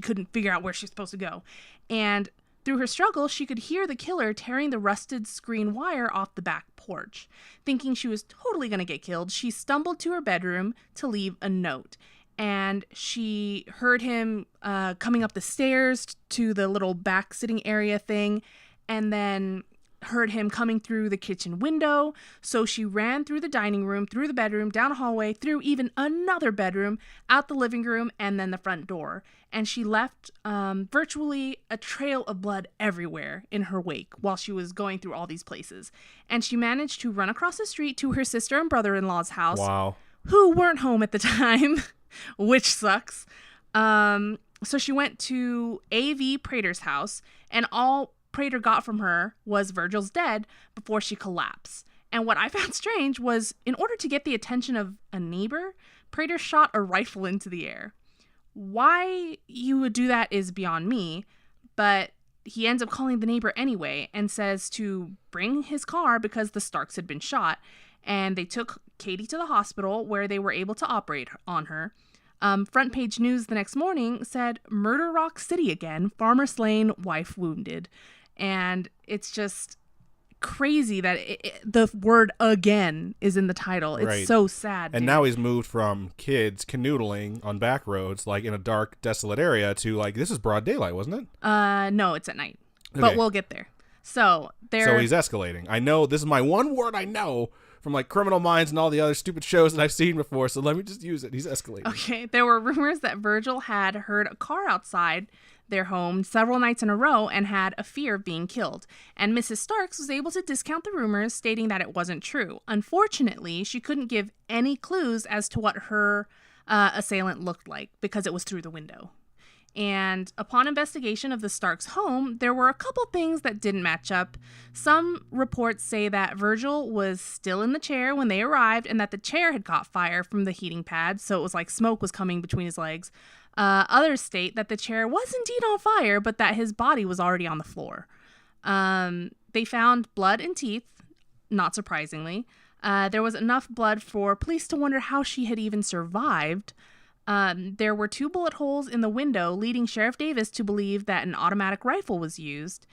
S1: couldn't figure out where she's supposed to go. And through her struggle, she could hear the killer tearing the rusted screen wire off the back porch. Thinking she was totally going to get killed, she stumbled to her bedroom to leave a note. And she heard him coming up the stairs to the little back sitting area thing, and then heard him coming through the kitchen window. So she ran through the dining room, through the bedroom, down a hallway, through even another bedroom, out the living room, and then the front door. And she left virtually a trail of blood everywhere in her wake while she was going through all these places. And she managed to run across the street to her sister and brother-in-law's house,
S2: wow,
S1: who weren't home at the time, which sucks. So she went to A.V. Prater's house, and all Prater got from her was Virgil's dead before she collapsed. And what I found strange was, in order to get the attention of a neighbor, Prater shot a rifle into the air. Why you would do that is beyond me, but he ends up calling the neighbor anyway and says to bring his car because the Starks had been shot, and they took Katie to the hospital where they were able to operate on her. Front page news the next morning said, "Murder Rock City again, farmer slain, wife wounded." And it's just crazy that the word "again" is in the title. It's
S2: right.
S1: So sad.
S2: And
S1: dude.
S2: now he's moved from kids canoodling on back roads, like in a dark, desolate area, to like, this is broad daylight, wasn't it?
S1: No, it's at night.
S2: Okay.
S1: But we'll get there. So
S2: he's escalating. I know, this is my one word I know from like Criminal Minds and all the other stupid shows that I've seen before, so let me just use it. He's escalating.
S1: Okay, there were rumors that Virgil had heard a car outside their home several nights in a row and had a fear of being killed. And Mrs. Starks was able to discount the rumors, stating that it wasn't true. Unfortunately, she couldn't give any clues as to what her assailant looked like because it was through the window. And upon investigation of the Starks' home, there were a couple things that didn't match up. Some reports say that Virgil was still in the chair when they arrived and that the chair had caught fire from the heating pad, so it was like smoke was coming between his legs. Others state that the chair was indeed on fire, but that his body was already on the floor. They found blood and teeth, not surprisingly. There was enough blood for police to wonder how she had even survived. There were 2 bullet holes in the window, leading Sheriff Davis to believe that an automatic rifle was used.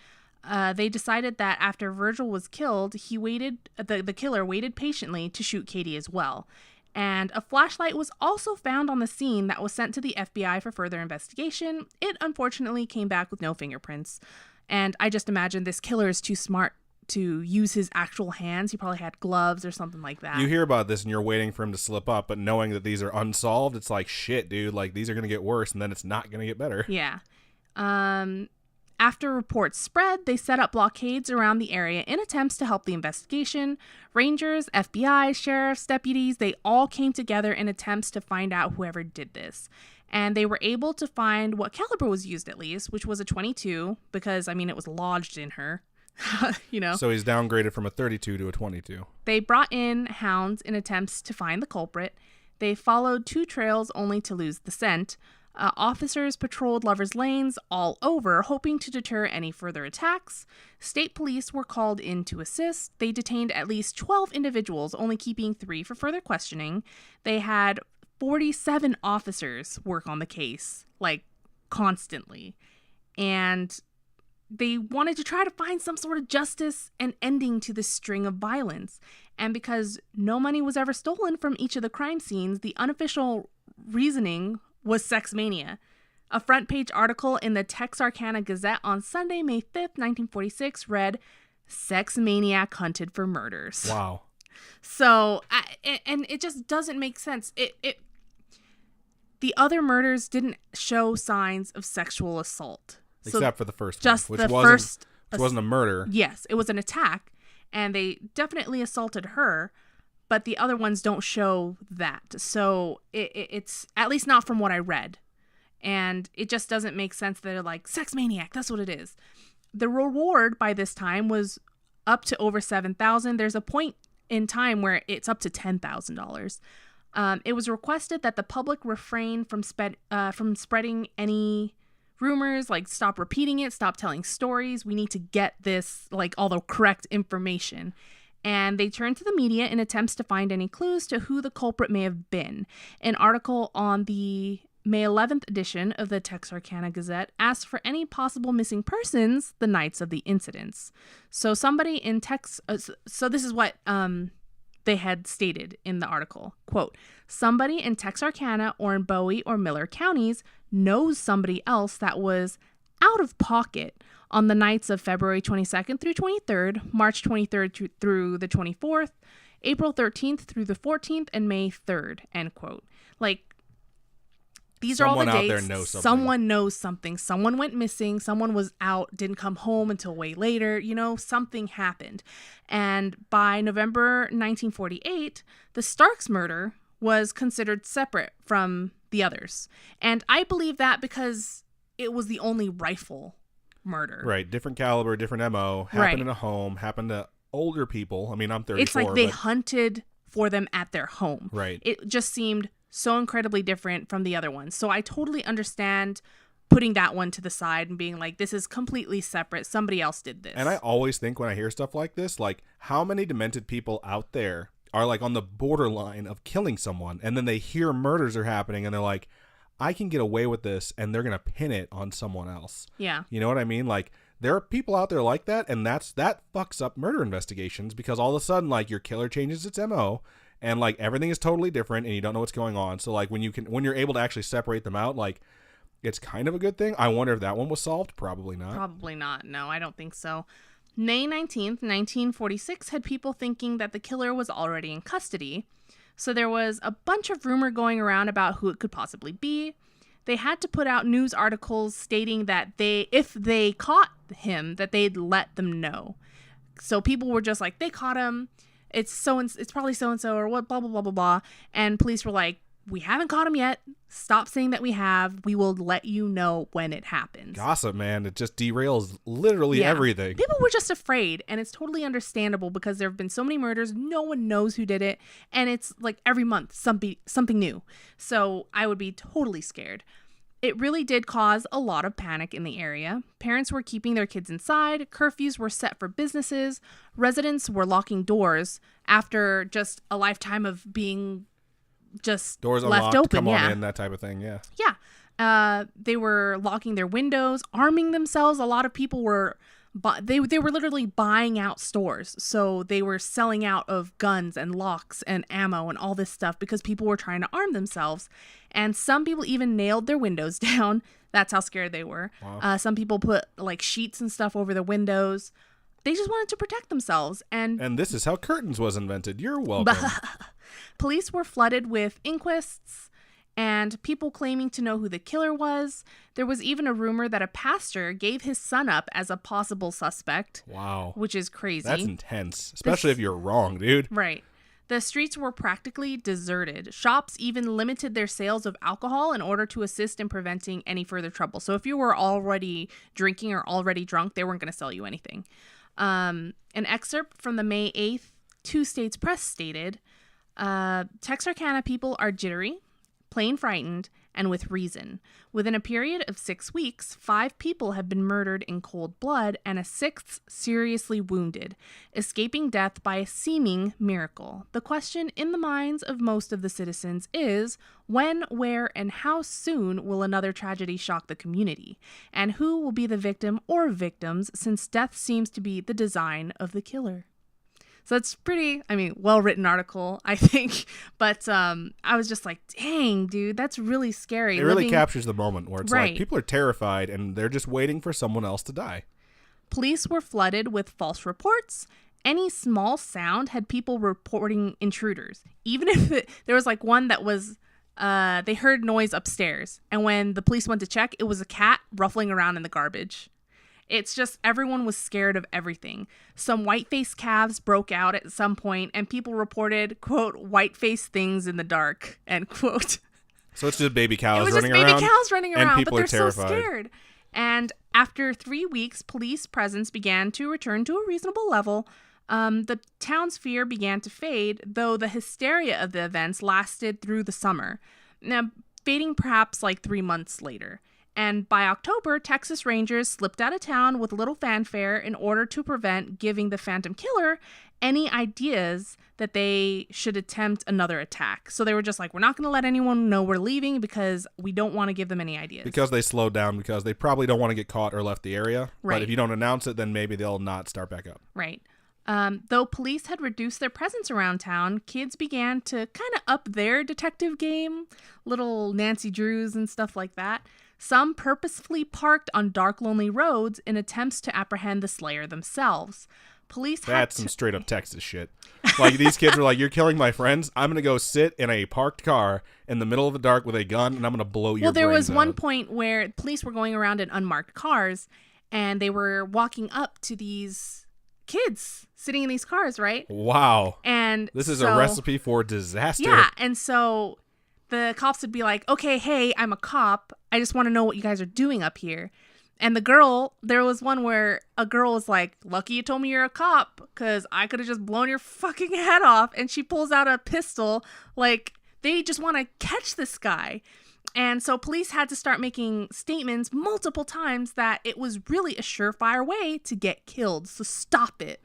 S1: They decided that after Virgil was killed, the killer waited patiently to shoot Katie as well. And a flashlight was also found on the scene that was sent to the FBI for further investigation. It unfortunately came back with no fingerprints. And I just imagine this killer is too smart to use his actual hands. He probably had gloves or something like that.
S2: You hear about this and you're waiting for him to slip up, but knowing that these are unsolved, it's like, shit, dude, like these are going to get worse and then it's not going to get better.
S1: Yeah. After reports spread, they set up blockades around the area in attempts to help the investigation. Rangers, FBI, sheriffs, deputies, they all came together in attempts to find out whoever did this. And they were able to find what caliber was used at least, which was a .22, because, I mean, it was lodged in her. You know.
S2: So he's downgraded from a 32 to a 22.
S1: They brought in hounds in attempts to find the culprit. They followed 2 trails only to lose the scent. Officers patrolled Lover's Lanes all over, hoping to deter any further attacks. State police were called in to assist. They detained at least 12 individuals, only keeping 3 for further questioning. They had 47 officers work on the case, like, constantly. And they wanted to try to find some sort of justice and ending to this string of violence. And because no money was ever stolen from each of the crime scenes, the unofficial reasoning was sex mania. A front page article in the Texarkana Gazette on Sunday, May 5th, 1946 read, "Sex maniac hunted for murders."
S2: Wow.
S1: So, and it just doesn't make sense. The other murders didn't show signs of sexual assault.
S2: Except for the first
S1: just
S2: one,
S1: which
S2: wasn't a murder.
S1: Yes, it was an attack, and they definitely assaulted her, but the other ones don't show that. So it's, at least not from what I read. And it just doesn't make sense that they're like, sex maniac, that's what it is. The reward by this time was up to over $7,000. There's a point in time where it's up to $10,000. It was requested that the public refrain from spreading any rumors, like stop repeating it, stop telling stories. We need to get this, like, all the correct information. And they turned to the media in attempts to find any clues to who the culprit may have been. An article on the May 11th edition of the Texarkana Gazette asked for any possible missing persons the nights of the incidents. So somebody in so this is what they had stated in the article. Quote, "Somebody in Texarkana or in Bowie or Miller counties knows somebody else that was out of pocket on the nights of February 22nd through 23rd, March 23rd through the 24th, April 13th through the 14th, and May 3rd," end quote. Like, these are all the dates. Someone out there knows something. Someone knows something. Someone went missing. Someone was out, didn't come home until way later. You know, something happened. And by November 1948, the Starks murder was considered separate from the others. And I believe that because it was the only rifle murder.
S2: Right. Different caliber, different MO. Happened in a home. Happened to older people. I mean, I'm 34.
S1: It's like they hunted for them at their home.
S2: Right.
S1: It just seemed so incredibly different from the other ones. So I totally understand putting that one to the side and being like, this is completely separate. Somebody else did this.
S2: And I always think when I hear stuff like this, like, how many demented people out there are like on the borderline of killing someone, and then they hear murders are happening and they're like, I can get away with this, and they're going to pin it on someone else.
S1: Yeah.
S2: You know what I mean? Like, there are people out there like that, and that fucks up murder investigations, because all of a sudden, like, your killer changes its MO, and like everything is totally different and you don't know what's going on. So like when you're able to actually separate them out, like, it's kind of a good thing. I wonder if that one was solved. Probably not.
S1: Probably not. No, I don't think so. May 19th, 1946 had people thinking that the killer was already in custody. So there was a bunch of rumor going around about who it could possibly be. They had to put out news articles stating that if they caught him, that they'd let them know. So people were just like, they caught him. It's probably so-and-so or what, blah, blah, blah, blah, blah. And police were like, we haven't caught him yet. Stop saying that we have. We will let you know when it happens.
S2: Gossip, man. It just derails literally everything.
S1: People were just afraid, and it's totally understandable because there have been so many murders. No one knows who did it. And it's like every month, something new. So I would be totally scared. It really did cause a lot of panic in the area. Parents were keeping their kids inside. Curfews were set for businesses. Residents were locking doors after just a lifetime of being just
S2: doors
S1: left
S2: unlocked,
S1: open.
S2: Come on in, that type of thing. Yeah.
S1: Yeah. They were locking their windows, arming themselves. A lot of people were they were literally buying out stores. So they were selling out of guns and locks and ammo and all this stuff because people were trying to arm themselves. And some people even nailed their windows down. That's how scared they were.
S2: Wow.
S1: Some people put like sheets and stuff over the windows. They just wanted to protect themselves. And
S2: this is how curtains was invented. You're welcome.
S1: Police were flooded with inquests and people claiming to know who the killer was. There was even a rumor that a pastor gave his son up as a possible suspect.
S2: Wow.
S1: Which is crazy.
S2: That's intense, especially if you're wrong, dude.
S1: Right. The streets were practically deserted. Shops even limited their sales of alcohol in order to assist in preventing any further trouble. So if you were already drinking or already drunk, they weren't going to sell you anything. An excerpt from the May 8th Two States Press stated, Texarkana people are jittery, plain frightened, and with reason. Within a period of 6 weeks, 5 people have been murdered in cold blood and a 6th seriously wounded, escaping death by a seeming miracle. The question in the minds of most of the citizens is, when, where, and how soon will another tragedy shock the community? And who will be the victim or victims, since death seems to be the design of the killer? So it's pretty, well-written article, I think. But I was just like, dang, dude, that's really scary.
S2: It really captures the moment where it's
S1: Right.
S2: like people are terrified and they're just waiting for someone else to die.
S1: Police were flooded with false reports. Any small sound had people reporting intruders. Even if there was like one that was, they heard noise upstairs. And when the police went to check, it was a cat ruffling around in the garbage. It's just everyone was scared of everything. Some white-faced calves broke out at some point and people reported, quote, white-faced things in the dark, end quote.
S2: So it's just baby cows
S1: It was
S2: running
S1: just
S2: around.
S1: baby cows running around,
S2: and people
S1: but they're
S2: are terrified.
S1: so scared. And after 3 weeks, police presence began to return to a reasonable level. The town's fear began to fade, though the hysteria of the events lasted through the summer, now fading perhaps like 3 months later. And by October, Texas Rangers slipped out of town with little fanfare in order to prevent giving the Phantom Killer any ideas that they should attempt another attack. So they were just like, we're not going to let anyone know we're leaving because we don't want to give them any ideas.
S2: Because they slowed down because they probably don't want to get caught or left the area.
S1: Right.
S2: But if you don't announce it, then maybe they'll not start back up.
S1: Right. Though police had reduced their presence around town, kids began to kind of up their detective game, little Nancy Drews and stuff like that. Some purposefully parked on dark, lonely roads in attempts to apprehend the slayer themselves.
S2: That's some straight up Texas shit. Like these kids were like, you're killing my friends. I'm going to go sit in a parked car in the middle of the dark with a gun and I'm going to blow your brains out.
S1: Well, there was one point where police were going around in unmarked cars and they were walking up to these kids sitting in these cars, right?
S2: Wow.
S1: And
S2: this is a recipe for disaster.
S1: Yeah. And so the cops would be like, okay, hey, I'm a cop. I just want to know what you guys are doing up here. And the girl, there was one where a girl was like, lucky you told me you're a cop because I could have just blown your fucking head off. And she pulls out a pistol like they just want to catch this guy. And so police had to start making statements multiple times that it was really a surefire way to get killed. So stop it.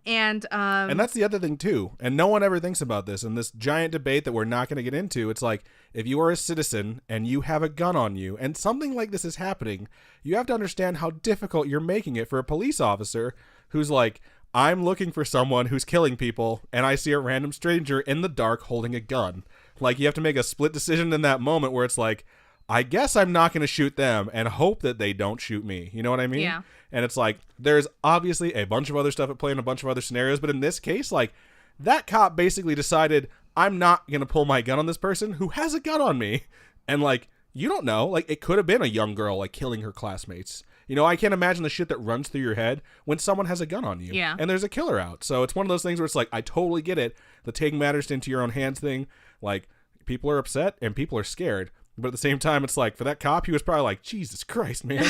S1: And
S2: that's the other thing too. And no one ever thinks about this. In this giant debate that we're not going to get into, it's like if you are a citizen and you have a gun on you and something like this is happening, you have to understand how difficult you're making it for a police officer who's like, I'm looking for someone who's killing people and I see a random stranger in the dark holding a gun. Like you have to make a split decision in that moment where it's like, I guess I'm not going to shoot them and hope that they don't shoot me. You know what I mean?
S1: Yeah.
S2: And it's like, there's obviously a bunch of other stuff at play in a bunch of other scenarios. But in this case, like that cop basically decided I'm not going to pull my gun on this person who has a gun on me. And like, you don't know, like it could have been a young girl like killing her classmates. You know, I can't imagine the shit that runs through your head when someone has a gun on you.
S1: Yeah.
S2: And there's a killer out. So it's one of those things where it's like, I totally get it. The taking matters into your own hands thing. Like people are upset and people are scared. But at the same time, it's like, for that cop, he was probably like, Jesus Christ, man.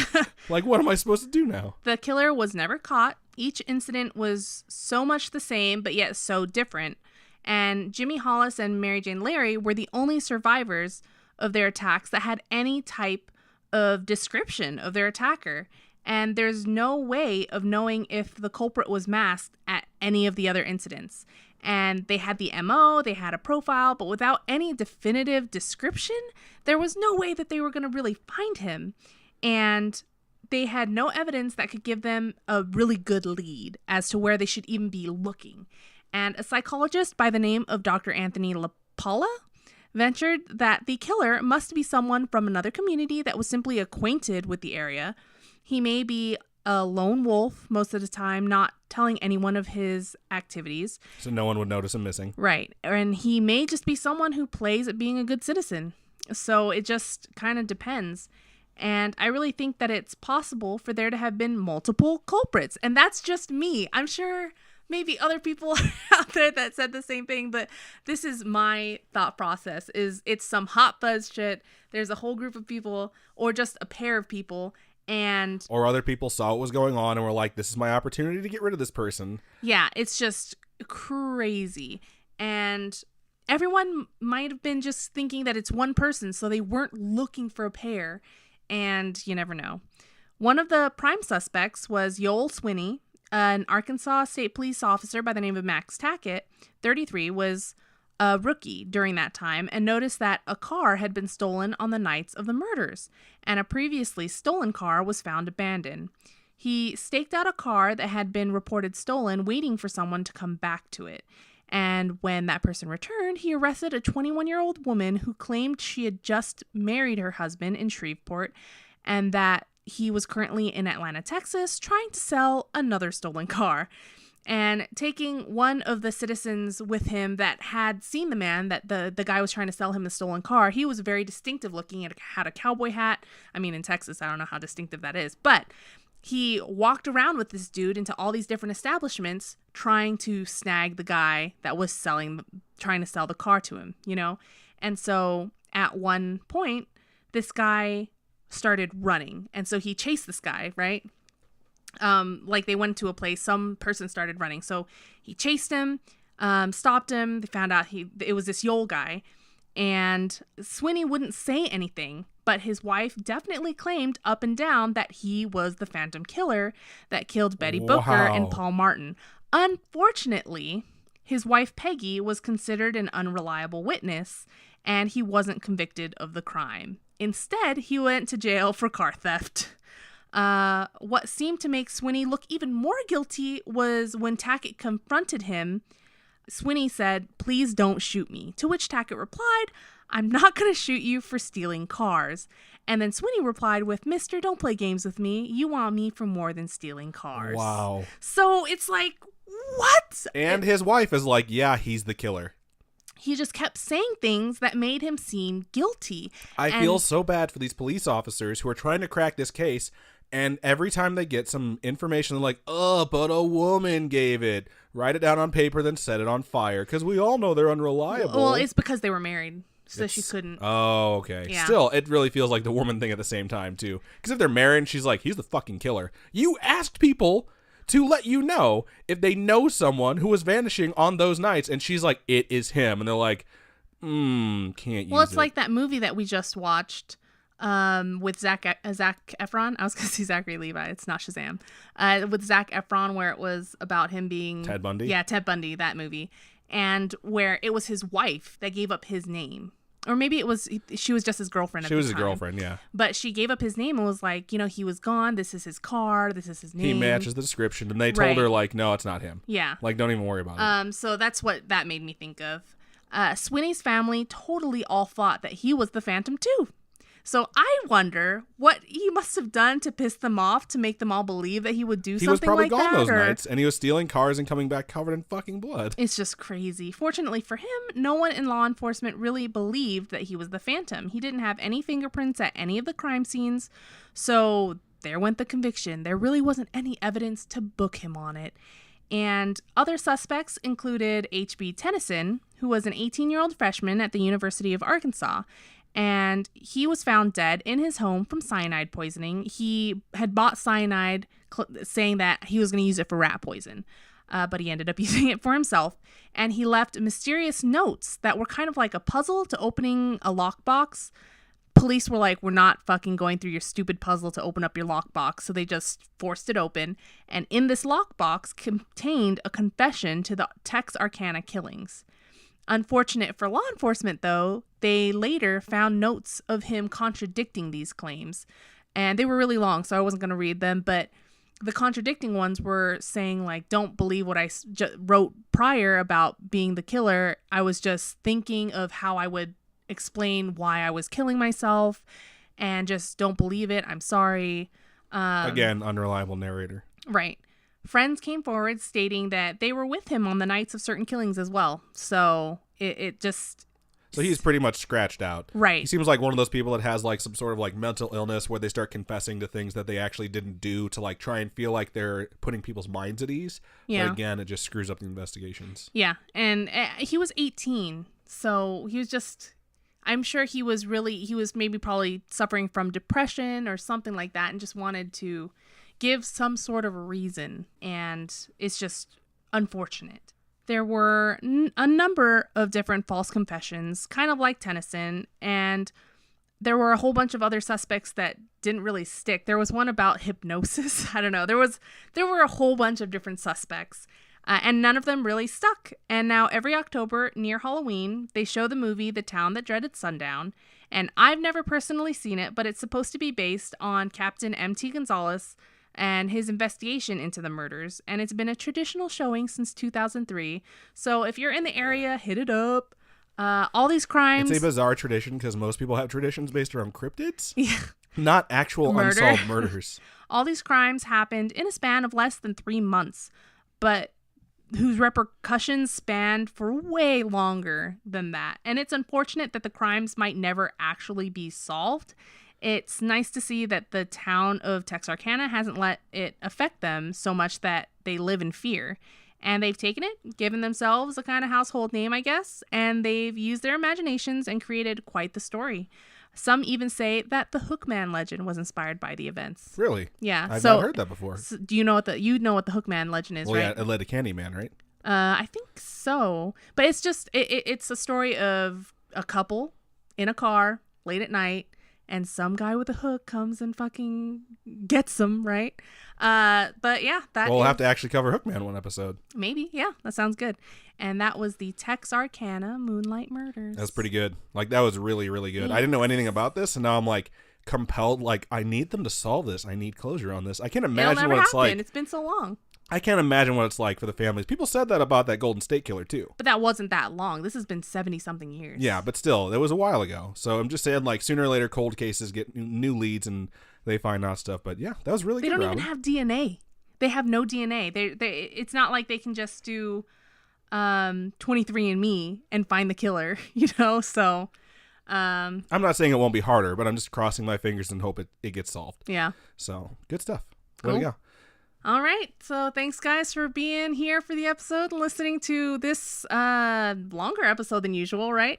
S2: Like, what am I supposed to do now?
S1: The killer was never caught. Each incident was so much the same, but yet so different. And Jimmy Hollis and Mary Jane Larry were the only survivors of their attacks that had any type of description of their attacker. And there's no way of knowing if the culprit was masked at any of the other incidents. And they had the MO, they had a profile, but without any definitive description, there was no way that they were going to really find him. And they had no evidence that could give them a really good lead as to where they should even be looking. And a psychologist by the name of Dr. Anthony LaPaula ventured that the killer must be someone from another community that was simply acquainted with the area. He may be a lone wolf most of the time, not telling anyone of his activities.
S2: So no one would notice him missing.
S1: Right. And he may just be someone who plays at being a good citizen. So it just kind of depends. And I really think that it's possible for there to have been multiple culprits. And that's just me. I'm sure maybe other people out there that said the same thing, but this is my thought process. Is it's some hot buzz shit. There's a whole group of people or just a pair of people. Or
S2: other people saw what was going on and were like, this is my opportunity to get rid of this person.
S1: Yeah, it's just crazy. And everyone might have been just thinking that it's one person, so they weren't looking for a pair. And you never know. One of the prime suspects was Yoel Swinney, an Arkansas State Police officer by the name of Max Tackett, 33, was a rookie during that time and noticed that a car had been stolen on the nights of the murders, and a previously stolen car was found abandoned. He staked out a car that had been reported stolen, waiting for someone to come back to it. And when that person returned, he arrested a 21-year-old woman who claimed she had just married her husband in Shreveport and that he was currently in Atlanta, Texas, trying to sell another stolen car. And taking one of the citizens with him that had seen the man, that the guy was trying to sell him the stolen car, he was very distinctive looking and had a cowboy hat. I mean, in Texas, I don't know how distinctive that is, but he walked around with this dude into all these different establishments trying to snag the guy that was trying to sell the car to him, you know? And so at one point, this guy started running. And so he chased this guy, right? Like they went to a place, some person started running. So he chased him, stopped him. They found out it was this Yole guy. And Swinney wouldn't say anything, but his wife definitely claimed up and down that he was the Phantom Killer that killed Betty Booker and Paul Martin. Unfortunately, his wife Peggy was considered an unreliable witness, and he wasn't convicted of the crime. Instead, he went to jail for car theft. What seemed to make Swinney look even more guilty was when Tackett confronted him. Swinney said, "Please don't shoot me," to which Tackett replied, "I'm not going to shoot you for stealing cars." And then Swinney replied with, "Mister, don't play games with me. You want me for more than stealing cars."
S2: Wow.
S1: So it's like, what?
S2: And his wife is like, yeah, he's the killer.
S1: He just kept saying things that made him seem guilty.
S2: I feel so bad for these police officers who are trying to crack this case. And every time they get some information, they're like, oh, but a woman gave it. Write it down on paper, then set it on fire. Because we all know they're unreliable.
S1: Well, it's because they were married. So she couldn't.
S2: Oh, okay.
S1: Yeah.
S2: Still, it really feels like the woman thing at the same time, too. Because if they're married, she's like, he's the fucking killer. You asked people to let you know if they know someone who was vanishing on those nights. And she's like, it is him. And they're like, can't use it.
S1: Well, it's like that movie that we just watched. With Zac Efron. I was going to say Zachary Levi. It's not Shazam. With Zac Efron, where it was about him being...
S2: Ted Bundy?
S1: Yeah, Ted Bundy, that movie. And where it was his wife that gave up his name. Or maybe she was just his girlfriend at the time.
S2: She was his girlfriend, yeah.
S1: But she gave up his name and was like, he was gone. This is his car. This is his name.
S2: He matches the description. And they told her, like, no, it's not him.
S1: Yeah.
S2: Like, don't even worry about it.
S1: So that's what that made me think of. Swinney's family totally all thought that he was the Phantom too. So I wonder what he must have done to piss them off to make them all believe that he would do something like that.
S2: He was probably gone those nights, and he was stealing cars and coming back covered in fucking blood.
S1: It's just crazy. Fortunately for him, no one in law enforcement really believed that he was the Phantom. He didn't have any fingerprints at any of the crime scenes, so there went the conviction. There really wasn't any evidence to book him on it. And other suspects included H.B. Tennyson, who was an 18-year-old freshman at the University of Arkansas. And he was found dead in his home from cyanide poisoning. He had bought cyanide saying that he was going to use it for rat poison, but he ended up using it for himself. And he left mysterious notes that were kind of like a puzzle to opening a lockbox. Police were like, we're not fucking going through your stupid puzzle to open up your lockbox. So they just forced it open. And in this lockbox contained a confession to the Texarkana killings. Unfortunate for law enforcement, though, they later found notes of him contradicting these claims. And they were really long, so I wasn't going to read them. But the contradicting ones were saying, like, don't believe what I wrote prior about being the killer. I was just thinking of how I would explain why I was killing myself. And just don't believe it. I'm sorry.
S2: Again, unreliable narrator.
S1: Right. Friends came forward stating that they were with him on the nights of certain killings as well. So it just...
S2: So he's pretty much scratched out.
S1: Right.
S2: He seems like one of those people that has like some sort of like mental illness where they start confessing to things that they actually didn't do to like try and feel like they're putting people's minds at ease.
S1: Yeah.
S2: But again, it just screws up the investigations.
S1: Yeah. And he was 18. So he was just... I'm sure he was maybe probably suffering from depression or something like that and just wanted to give some sort of a reason, and it's just unfortunate. There were a number of different false confessions, kind of like Tennyson, and there were a whole bunch of other suspects that didn't really stick. There was one about hypnosis. I don't know. There were a whole bunch of different suspects, and none of them really stuck. And now every October near Halloween, they show the movie The Town That Dreaded Sundown, and I've never personally seen it, but it's supposed to be based on Captain M.T. Gonzalez, and his investigation into the murders. And it's been a traditional showing since 2003. So if you're in the area, hit it up. All these crimes.
S2: It's a bizarre tradition because most people have traditions based around cryptids.
S1: Yeah.
S2: Not actual unsolved murders.
S1: All these crimes happened in a span of less than 3 months, but whose repercussions spanned for way longer than that. And it's unfortunate that the crimes might never actually be solved. It's nice to see that the town of Texarkana hasn't let it affect them so much that they live in fear. And they've taken it, given themselves a kind of household name, I guess, and they've used their imaginations and created quite the story. Some even say that the Hookman legend was inspired by the events.
S2: Really?
S1: Yeah.
S2: I've not heard that before.
S1: So do you know what the Hookman legend is, right?
S2: Yeah, it led to Candyman, right?
S1: I think so. But it's just, it's a story of a couple in a car late at night, and some guy with a hook comes and fucking gets them, right? But yeah,
S2: we'll have to actually cover Hookman one episode.
S1: Maybe, yeah, that sounds good. And that was the Texarkana Moonlight Murders.
S2: That's pretty good. Like, that was really, really good. I didn't know anything about this, and now I'm like compelled. Like, I need them to solve this. I need closure on this. I can't imagine what it's like.
S1: It's been so long.
S2: I can't imagine what it's like for the families. People said that about that Golden State Killer too.
S1: But that wasn't that long. This has been 70-something years.
S2: Yeah, but still, that was a while ago. So I'm just saying, like, sooner or later, cold cases get new leads and they find out stuff. But yeah, that was really good.
S1: They don't
S2: Robin.
S1: even have DNA. They have no DNA. It's not like they can just do 23andMe and find the killer, you know? So
S2: I'm not saying it won't be harder, but I'm just crossing my fingers and hope it gets solved.
S1: Yeah.
S2: So good stuff.
S1: Cool.
S2: Way to go.
S1: All right. So thanks, guys, for being here for the episode and listening to this longer episode than usual, right?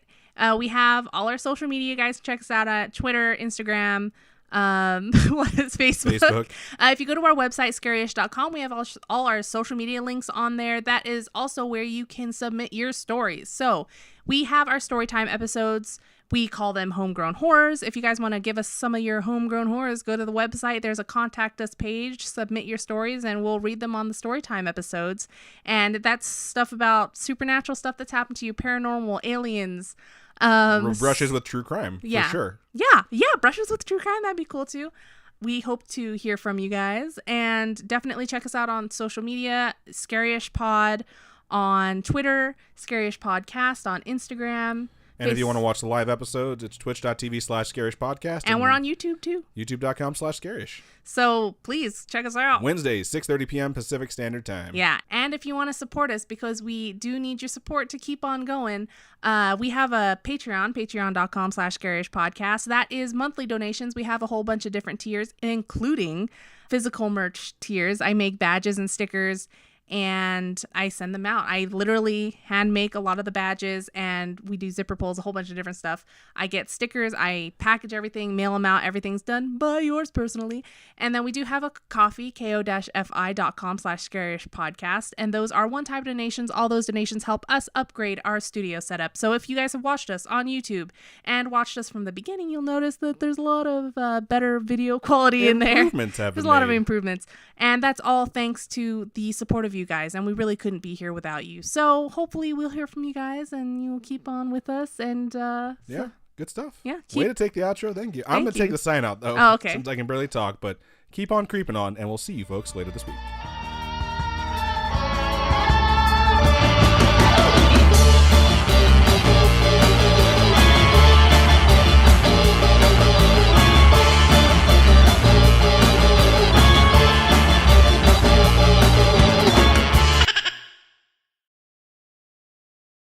S1: We have all our social media, guys. Check us out at Twitter, Instagram, what is Facebook. If you go to our website, scaryish.com, we have all our social media links on there. That is also where you can submit your stories. So we have our Storytime episodes. We call them Homegrown Horrors. If you guys want to give us some of your homegrown horrors, go to the website. There's a contact us page. Submit your stories, and we'll read them on the Storytime episodes. And that's stuff about supernatural stuff that's happened to you, paranormal, aliens.
S2: Brushes with true crime, for sure.
S1: Yeah, brushes with true crime. That'd be cool, too. We hope to hear from you guys. And definitely check us out on social media, Scaryish Pod on Twitter, Scaryish Podcast on Instagram.
S2: And if you want to watch the live episodes, it's twitch.tv/scarishpodcast.
S1: And we're on YouTube, too.
S2: youtube.com/scarish.
S1: So please check us out.
S2: Wednesdays, 6:30 p.m. Pacific Standard Time.
S1: Yeah. And if you want to support us, because we do need your support to keep on going, we have a Patreon, patreon.com/scarishpodcast. That is monthly donations. We have a whole bunch of different tiers, including physical merch tiers. I make badges and stickers, and I send them out. I literally hand make a lot of the badges, and we do zipper pulls, a whole bunch of different stuff. I get stickers, I package everything, mail them out. Everything's done by yours personally. And then we do have a coffee, ko-fi.com/scarishpodcast. And those are one-time donations. All those donations help us upgrade our studio setup. So if you guys have watched us on YouTube and watched us from the beginning, you'll notice that there's a lot of better video quality in there. There's a lot of improvements. And that's all thanks to the support of you guys, and we really couldn't be here without you. So hopefully we'll hear from you guys, and you'll keep on with us. And
S2: yeah, good stuff.
S1: Yeah,
S2: way to take the outro. Thank you. I'm gonna take the sign out though.
S1: Oh, okay.
S2: Since I can barely talk, but keep on creeping on, and we'll see you folks later this week.